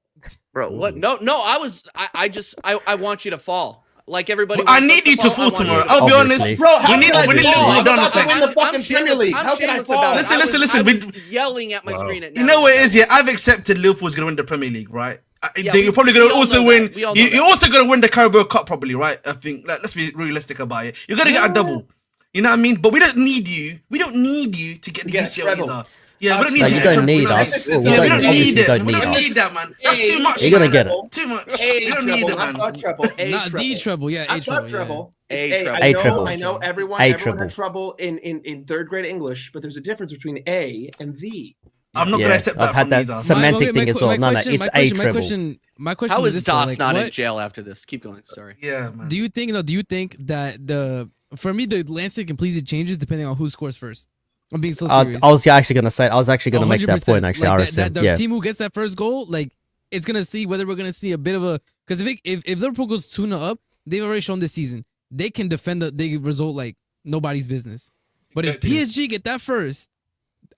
Bro, what? No, I want you to fall. Like everybody. I need you to fall tomorrow. I'll be honest. Bro, how we need can I fall? I'm about to done. win the fucking Premier League. How can I fall? Listen. I was yelling at my screen at You know what it is, yeah? I've accepted Liverpool's going to win the Premier League, right? You're probably going to also win. You're also going to win the Carabao Cup, probably, right? I think. Let's be realistic about it. You're going to get a double. You know what I mean? But we don't need you. We don't need you to get the UCL either. Yeah, we don't need you don't need us. We don't need it. We don't us. need that, man. That's too much. You're gonna get it. Too much. We don't need it, man. Not the treble, yeah. A treble. A treble. I know everyone had trouble in third grade English, but there's a difference between A and the. I'm not gonna accept that. I've had that semantic thing as well. No, it's a treble. My question How is is this, Das not in jail after this? Keep going. Sorry. Yeah, man. Do you think that for me the landscape completely changes depending on who scores first? I'm being so serious. I was actually gonna say. I was actually gonna make that point. Actually, like the team who gets that first goal, like it's gonna see whether we're gonna see a bit of a because if Liverpool goes 2-0 up, they've already shown this season they can defend the result like nobody's business. But if PSG get that first,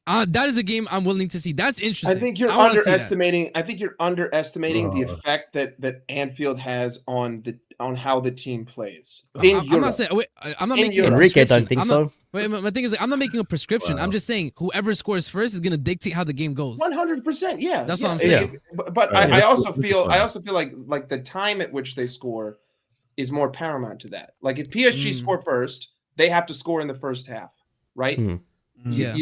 that is a game I'm willing to see. That's interesting. I think you're underestimating. I think you're underestimating the effect that Anfield has on how the team plays. I'm not saying. I'm not making. Enrique don't think so. My thing is, like, I'm not making a prescription. I'm just saying whoever scores first is gonna dictate how the game goes. 100%. Yeah, that's what I'm saying. But I also feel like the time at which they score is more paramount to that. Like if PSG score first, they have to score in the first half, right? Yeah.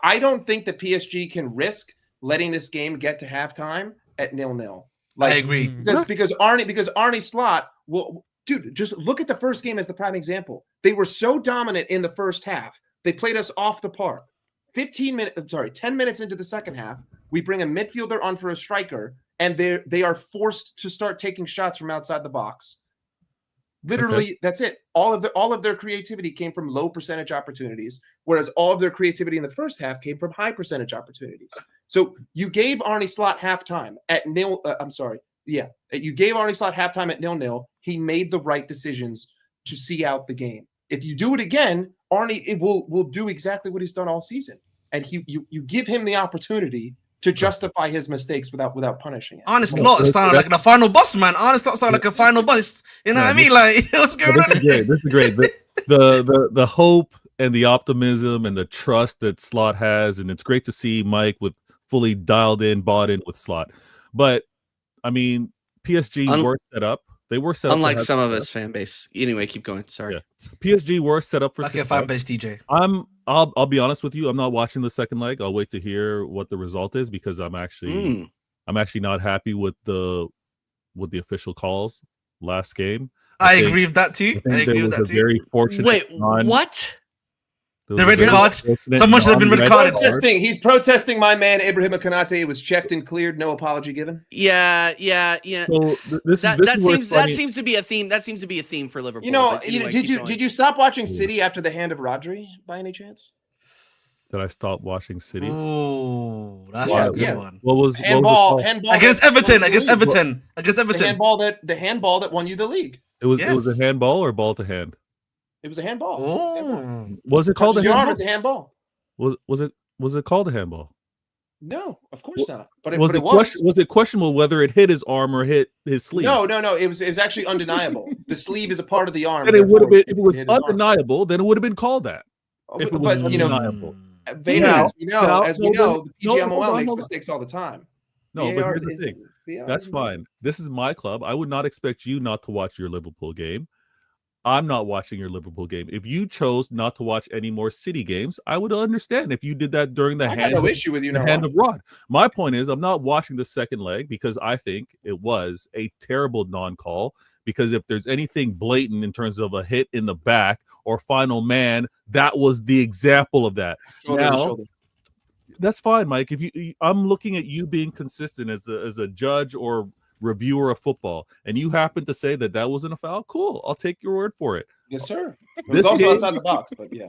I don't think that PSG can risk letting this game get to halftime at 0-0. I agree. Because Arne Slot will. Dude, just look at the first game as the prime example. They were so dominant in the first half. They played us off the park. 10 minutes into the second half, we bring a midfielder on for a striker, and they are forced to start taking shots from outside the box. Literally, that's it. All of their creativity came from low percentage opportunities, whereas all of their creativity in the first half came from high percentage opportunities. So you gave Arne Slot halftime at nil. You gave Arne Slot halftime at 0-0. He made the right decisions to see out the game. If you do it again, Arnie will do exactly what he's done all season, and you give him the opportunity to justify his mistakes without punishing him. Honest lot sound like the final boss, man. Honest lot sound like a final boss. You know what I mean? Like, what's going on? This is great. The hope and the optimism and the trust that Slot has, and it's great to see Mike with fully dialed in, bought in with Slot. But I mean, PSG were set up. They were set up. Unlike some of his fan base. Anyway, keep going. Sorry. Yeah. PSG were set up for Like a fan base, DJ. I'll be honest with you. I'm not watching the second leg. I'll wait to hear what the result is because I'm actually not happy with the official calls last game. I agree with that too. I agree with that too. Very fortunate. Wait, what? The red card. Someone should have been red carded. He's protesting my man Ibrahim Konate. It was checked and cleared. No apology given. Yeah. So that seems to be a theme. That seems to be a theme for Liverpool. You know, did you stop watching City after the hand of Rodri by any chance? Did I stop watching City? Oh, that's a good one. What was handball against Everton? The handball that won you the league. It was a handball or ball to hand. It was a handball. Oh. Was it called a handball? It's a handball. Was it called a handball? No, of course not. But was it questionable whether it hit his arm or hit his sleeve? No. It was actually undeniable. The sleeve is a part of the arm. Then it would have been if it was undeniable. Then it would have been called that. If it was undeniable. Vader, as we know, the PGMOL makes mistakes all the time. No, but here's the thing. That's fine. This is my club. I would not expect you not to watch your Liverpool game. I'm not watching your Liverpool game. If you chose not to watch any more City games, I would understand if you did that during the hand of Rod. My point is, I'm not watching the second leg because I think it was a terrible non-call. Because if there's anything blatant in terms of a hit in the back or final man, that was the example of that. Shoulder. That's fine, Mike. I'm looking at you being consistent as a judge or reviewer of football, and you happen to say that wasn't a foul. Cool, I'll take your word for it. Yes, sir. It was also outside the box, but yeah.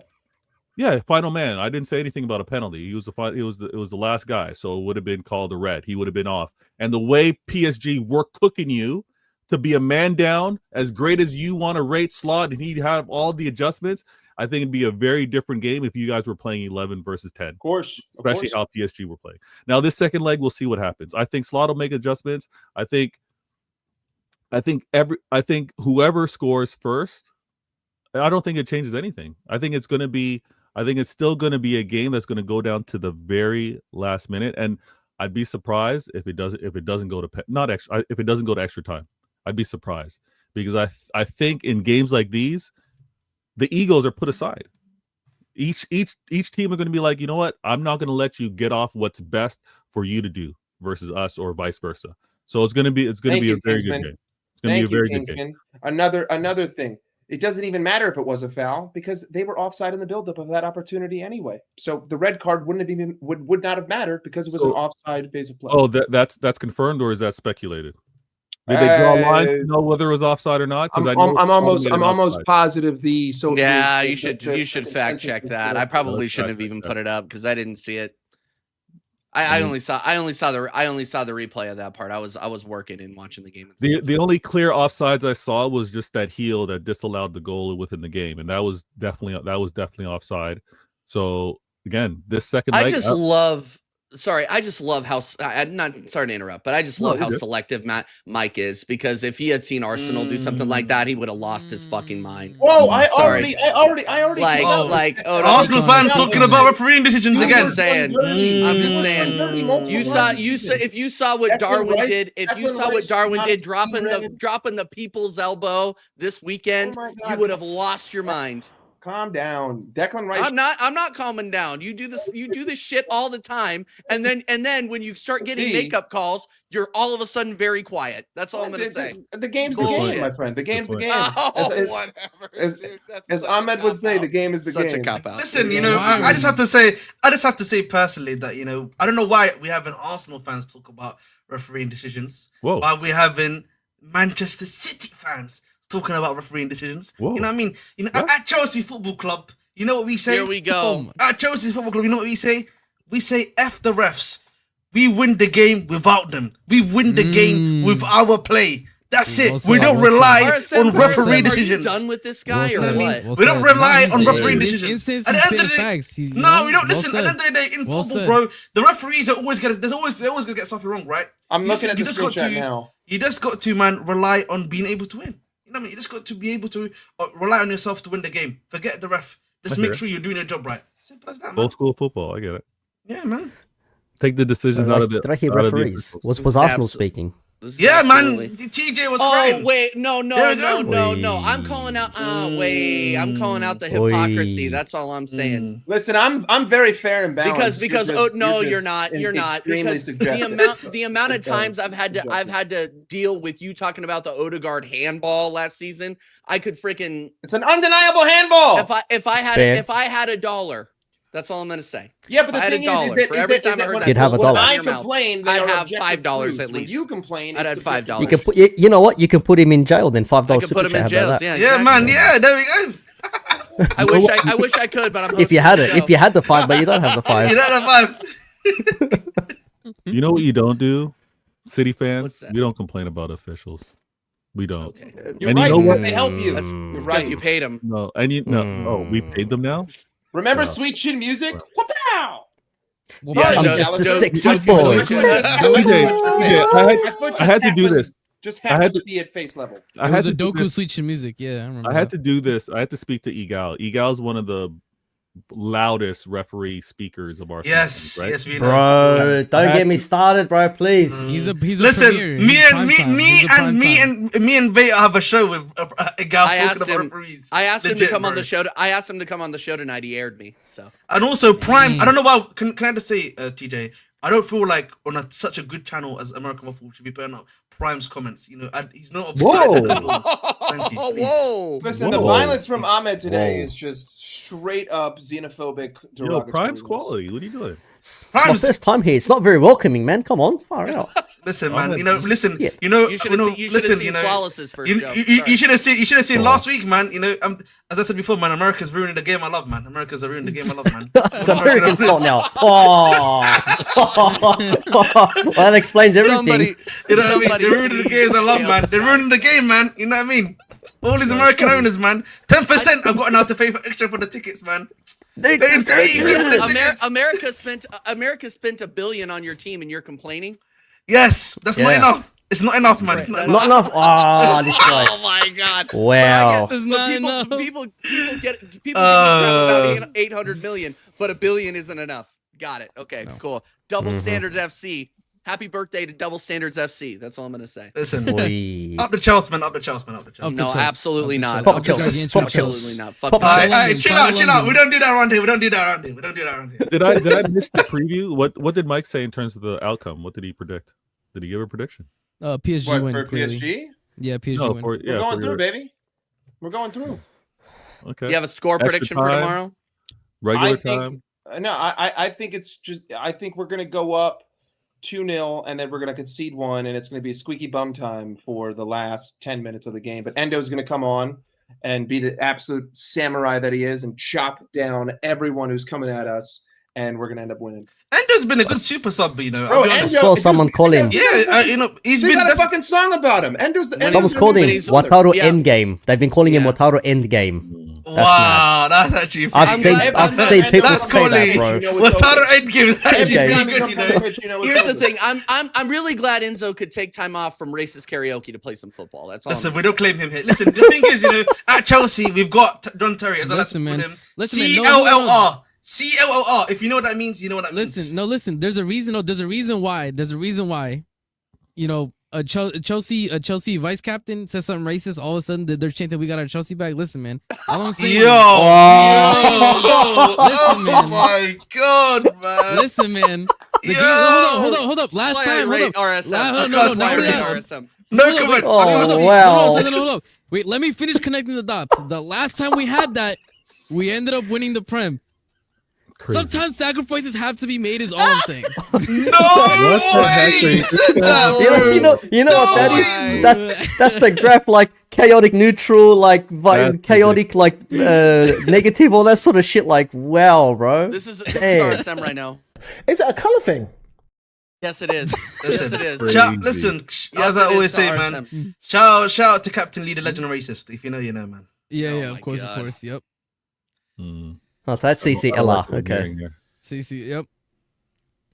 Yeah, final man. I didn't say anything about a penalty. It was the last guy, so it would have been called a red. He would have been off. And the way PSG were cooking you to be a man down, as great as you want to rate Slot, and he'd have all the adjustments, I think it'd be a very different game if you guys were playing 11 versus 10. Of course. Especially how PSG were playing. Now, this second leg, we'll see what happens. I think Slot will make adjustments. I think whoever scores first, I don't think it changes anything. I think it's still going to be a game that's going to go down to the very last minute, and I'd be surprised if it doesn't go to extra time. I'd be surprised because I think in games like these, the egos are put aside. Each team are going to be like, you know what? I'm not going to let you get off what's best for you to do versus us or vice versa. So it's going to be a very good game. It's going to be a very good game. Another thing. It doesn't even matter if it was a foul because they were offside in the buildup of that opportunity anyway. So the red card would not have mattered because it was an offside phase of play. Oh, that's confirmed, or is that speculated? Did they draw a line to know whether it was offside or not? I'm almost positive you should fact check that. I probably shouldn't have even put it up because I didn't see it. I only saw the replay of that part. I was working and watching the game. The only clear offsides I saw was just that heel that disallowed the goal within the game, and that was definitely offside. So again, this second leg, I just love how I'm not sorry to interrupt, but I just love how selective Mike is because if he had seen Arsenal do something like that, he would have lost his fucking mind. Whoa! I already Arsenal fans talking about refereeing decisions again. I'm just saying. If you saw what Darwin did, dropping the people's elbow this weekend, you would have lost your mind. Calm down, Declan Rice. I'm not calming down. You do this shit all the time, and then when you start getting makeup calls, you're all of a sudden very quiet. That's all I'm gonna say. The game's the game, my friend. The game's the game. Whatever. As Ahmed would say, the game is the game. Such a cop out. Listen, I just have to say personally that I don't know why we having Arsenal fans talk about refereeing decisions, while we're having Manchester City fans talking about refereeing decisions. Whoa. You know what I mean? At Chelsea Football Club, you know what we say? Here we go. At Chelsea Football Club, you know what we say? We say F the refs. We win the game without them. We win the game with our play. That's Well it. said, We don't well said. rely RSM, on well referee said. decisions. Are you done with this guy Well or said, what? well We don't said. rely No, on he's- referee in this decisions. instance, At the he's end of spitting the day, facts. He's, you no, know, we don't well listen. At the said. end of the day, in Well football, said. bro, the referees are always gonna. They're always gonna get something wrong, right? I'm looking at the just got screenshot to. now. You just got to, man, rely on being able to win. You know what I mean? You just got to be able to rely on yourself to win the game. Forget the ref. Just I make hear sure you're doing your job right. Simple as that, man. Old school football. I get it. Yeah, man. Take the decisions out of the. Did I hear out of the referees? officials. Was This is Arsenal abs- speaking? This is Yeah, absolutely- man. TJ was Oh crying. wait, no. There we go. No. I'm calling out. Wait, I'm calling out the hypocrisy. Oi. That's all I'm saying. Listen, I'm very fair and balanced. Because you're not. You're not. Extremely Because suggestive. the amount of times I've had Subjective. to deal with you talking about the Odegaard handball last season, I could freaking It's an undeniable handball. if I Fair. had $1. That's all I'm gonna say. Yeah, but the I had thing $1 is that, for is every that, time is I that heard when, that You'd have bull $1. when I out of your mouth, complain, they I'd are have objective $5 proofs. at When least. you complain, I'd it's add subjective. $5. You can put. You know what? You can put him in jail. Then $5 I could super put him in chat. How about jails. that? Yeah, Yeah, exactly. man. Yeah, there we go. I wish I could, but I'm. If you had hosting it, the if you had the 5, but you don't have the 5. You know the vibe. You know what you don't do, City What's fans? that? We don't complain about officials. We don't. show. Okay. You're And you right, know because what? they help you. That's You're because right. you paid him. No, and you no. Oh, we paid them now. Remember Wow. Sweet Chin Music? Wow. Wow. Yeah, I'm Joe- just a Joe- sexy Joe- boy. Joe- Sexy TJ, boy. My foot I had to do happened- this. Just I happened had to to- be at face level. I It had was to a do Doku this. Switch music. Yeah, I remember. I had that. to do this. I had to speak to Egal. Egal's one of the loudest referee speakers of our Yes, right? yes, we know. Bro, don't get me started, bro. Please. He's a Listen, premier. He's prime time. He's a prime time. me and Veta have a show with a guy I talking asked about him- referees. I asked him to Legit, come on bro. the show. I asked him to come on the show tonight. He aired me. So And also Prime. Mm. I don't know why. Can I just say, TJ? I don't feel like on such a good channel as American Waffle should be putting up Prime's comments. You know, he's not a Whoa. Thank you, please. Whoa. Listen, the Whoa. violence from Ahmed today Whoa. is just straight up xenophobic. Yo, derogatory. Prime's quality. What are you doing? My Prime's, first time here. It's not very welcoming, man. Come on, far out. listen, Ahmed, man. You know, listen. Yeah. You know, You should you know, have listen. seen You know, Flawless's first you, show. you, Sorry. you should have seen. You should have seen Oh. last week, man. You know, as I said before, man. America's ruining the game I love, man. America's ruining the game I love, man. So American start now. Oh. Well, that explains everything. Somebody, You know what I mean? somebody They're ruining the games I love, please man. help They're us ruining the game, man. You know what I mean? All these American owners, man. 10% I've got now to pay for extra for the tickets, man. Dude, They dude, say- dude. America spent $1 billion on your team, and you're complaining. Yes, that's not Yeah. enough. It's not enough, man. It's not Not enough. enough. Ah, this guy. Oh my God! Wow. It's But not people, enough. people get crap about 800 million, but $1 billion isn't enough. Got it. Okay, cool. Double Standards FC. Happy birthday to Double Standards FC. That's all I'm gonna say. Listen, Oi. up the Chelsea, man. Up the Chelsea, man. Up the Chelsea. Up the No, Chelsea. absolutely Up the not. Pop Chelsea. Chelsea. Gigantic Pop Chelsea. Chelsea. Absolutely not. Fuck Pop you. Alright, Chelsea. alright, chill out, chill out. London. We don't do that around here. We don't do that around here. We don't do that around here. Did I miss the preview? What did Mike say in terms of the outcome? What did he predict? Did he give a prediction? PSG What, win for clearly. PSG? Yeah, PSG No, win. for, yeah, We're going for through, your- baby. We're going through. Okay. You have a score Extra prediction for time. tomorrow? Regular I think- time. No, I think it's just. I think we're gonna go up 2-0, and then we're gonna concede one, and it's gonna be squeaky bum time for the last 10 minutes of the game. But Endo's gonna come on and be the absolute samurai that he is, and chop down everyone who's coming at us, and we're gonna end up winning. Endo's been a good super sub, you know. Bro, I'll be I honest. Endo- saw someone call him. Yeah, you know, he's They been. got a That's, fucking song about him. Endo's the. Endo's Someone's the called new him he's- Wataru yeah. Endgame. They've been calling him Yeah. Wataru Endgame. wow, that's actually. I've I'm seen glad- I've I'm seen glad- people That's say that, quality. bro. You know what's Wataru over. Endgame is actually Okay. pretty good, you know. Here's the thing. I'm really glad Enzo could take time off from racist karaoke to play some football. That's all. Listen, I'm we don't claim him here. Listen, the thing is, you know, at Chelsea, we've got John Terry, as I like to Listen, call man. him. Listen, man. No, CLLR. CLLR. If you know what that means, you know what that means. Listen. There's a reason. There's a reason why. You know, a Chelsea vice captain says something racist. All of a sudden, they're chanting, "We got our Chelsea back." Listen, man. All I'm saying. Yo. Listen, Oh man. my God, man. Listen, man. The Yo. game, hold up. Last Why I time, hold rate up. RSM. No, That's not why I only rate that. RSM. No Hold up, comment. Oh, hold up, wow. hold up. Wait, let me finish connecting the dots. The last time we had that, we ended up winning the Prem. Crazy. Sometimes sacrifices have to be made, is all I'm saying. No way he said that, bro. You know what that is? That's the graph, like chaotic neutral, like That's chaotic, like negative, all that sort of shit. Like, wow, bro. This is Damn. RSM right now. It's a color thing. Yes, it is. Listen, yes, it is. listen. Yes, As I it always is say, to man. RSM. Shout out to Captain Lee, the legend racist. If you know, you know, man. Yeah, Oh yeah, my of course, God. of course. Yep. Mm. Oh, so that's I don't CCLR. like what I'm Okay. hearing here. CC. Yep.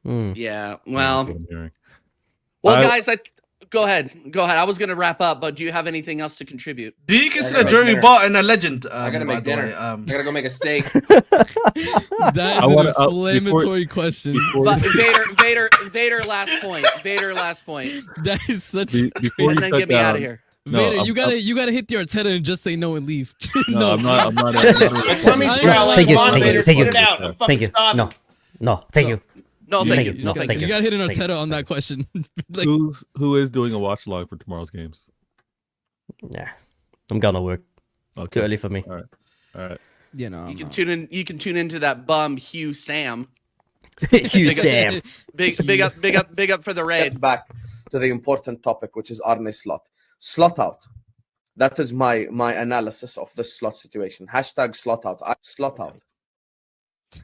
Hmm. Yeah. I don't like Well, what I'm hearing. guys, go ahead. Go ahead. I was gonna wrap up, but do you have anything else to contribute? Do you consider gotta make Joey dinner. Barton a legend? I gotta by make the dinner. way? I gotta go make a steak. That is an wanna- inflammatory question. But Vader, last point. Vader, last point. That is such. Before And you then shut get me out down, of here. no, Vader, I'm- you gotta hit the Arteta and just say no and leave. No, I'm not. Tummy's I- growling. Thank you, Come on, thank you, Vader, thank put you. it out. I'm fucking Thank you. starving. No, thank you. No, You- thank you. you- No, no, thank thank you. You gotta hit an Thank you. Arteta on that question. Like, Who is doing a watch along for tomorrow's games? Yeah, I'm going to work. Too Okay. early for me. All right. you know, You can tune in. You can tune into that bum Hugh Sam. Hugh Big up- Sam. Big up for the raid. Get back to the important topic, which is Arne Slot. Slot out. That is my analysis of this slot situation. Hashtag slot out. Slot out.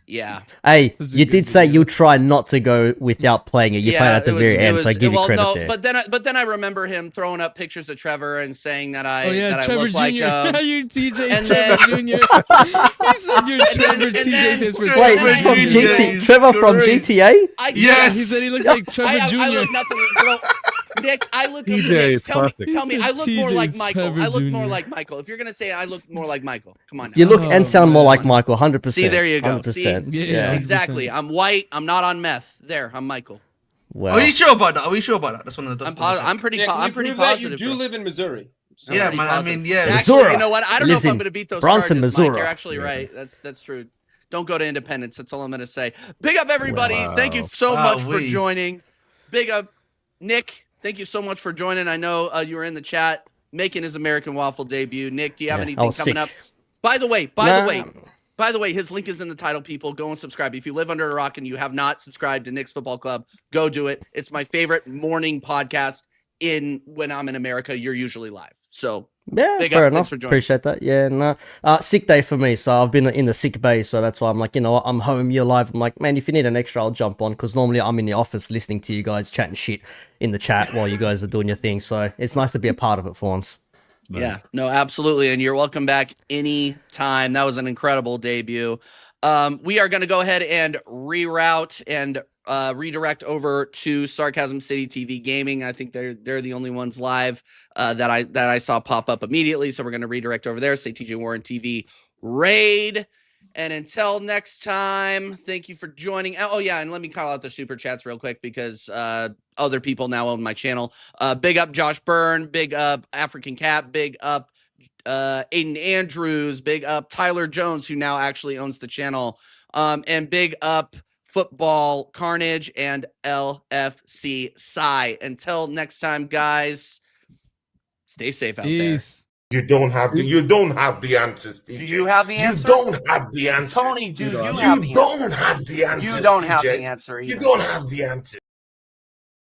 Yeah. Hey, Such a you good did say video. you try not to go without playing it. You played at the very end, so I give you credit there. But then I remember him throwing up pictures of Trevor and saying that I oh yeah, that I Trevor look Jr. like You're TJ and Trevor Jr. He said you're Trevor. and TJ then- says for Wait, Trevor from Jr. GT, Trevor from Great. GTA? I, Yes. He said he looks like Trevor I Jr. look nothing. Bro, Nick, I look. TJ Nick, is tell classic. me, I look more TJ's like Michael. Trevor I look Jr. more like Michael. If you're gonna say I look more like Michael, come on. Now. You look Oh, and sound more man. like Michael, 100%. See, there you go. 100%. See? Yeah. Exactly. I'm white. I'm not on meth. There, I'm Michael. Well, Are you sure about that? Are we sure about that? That's one of the. I'm pretty. Yeah, can I'm you pretty prove that positive. you do bro. live in Missouri? I'm Yeah, pretty man. positive. I mean, yeah. Actually, Missouri. you know what? I don't know Lives if I'm in going to beat those Bronson, charges, Mike. Missouri. You're actually right. That's true. Don't go to Independence. That's all I'm going to say. Big up, everybody. Wow. Thank you so Wow, much for we. joining. Big up, Nick. Thank you so much for joining. I know you were in the chat making his American Waffle debut. Nick, do you have Yeah, I anything was coming sick. up? By the way, his link is in the title, people. Go and subscribe. If you live under a rock and you have not subscribed to Nick's Football Club, go do it. It's my favorite morning podcast when I'm in America. You're usually live. So yeah, Big fair up. Thanks enough. for joining. Appreciate that. Yeah, no. Sick day for me, so I've been in the sick bay, so that's why I'm like, you know what, I'm home, you're live. I'm like, man, if you need an extra, I'll jump on, because normally I'm in the office listening to you guys chatting shit in the chat while you guys are doing your thing, so it's nice to be a part of it for once. Nice. Yeah, no, absolutely. And you're welcome back anytime. That was an incredible debut. We are going to go ahead and reroute and redirect over to Sarcasm City TV Gaming. I think they're the only ones live that I saw pop up immediately. So we're going to redirect over there. Say TJ Warren TV Raid. And until next time, thank you for joining. Oh yeah, and let me call out the super chats real quick because other people now own my channel. Big up Josh Byrne, big up African Cat, big up Aiden Andrews, big up Tyler Jones, who now actually owns the channel, and big up Football Carnage and LFC Psy. Until next time, guys, stay safe out Peace. You don't have the answers, DJ. Do you have the answer? You don't have the answers. Tony, do you You have the don't have the answers. You don't have DJ. the answer You either. don't have the answer.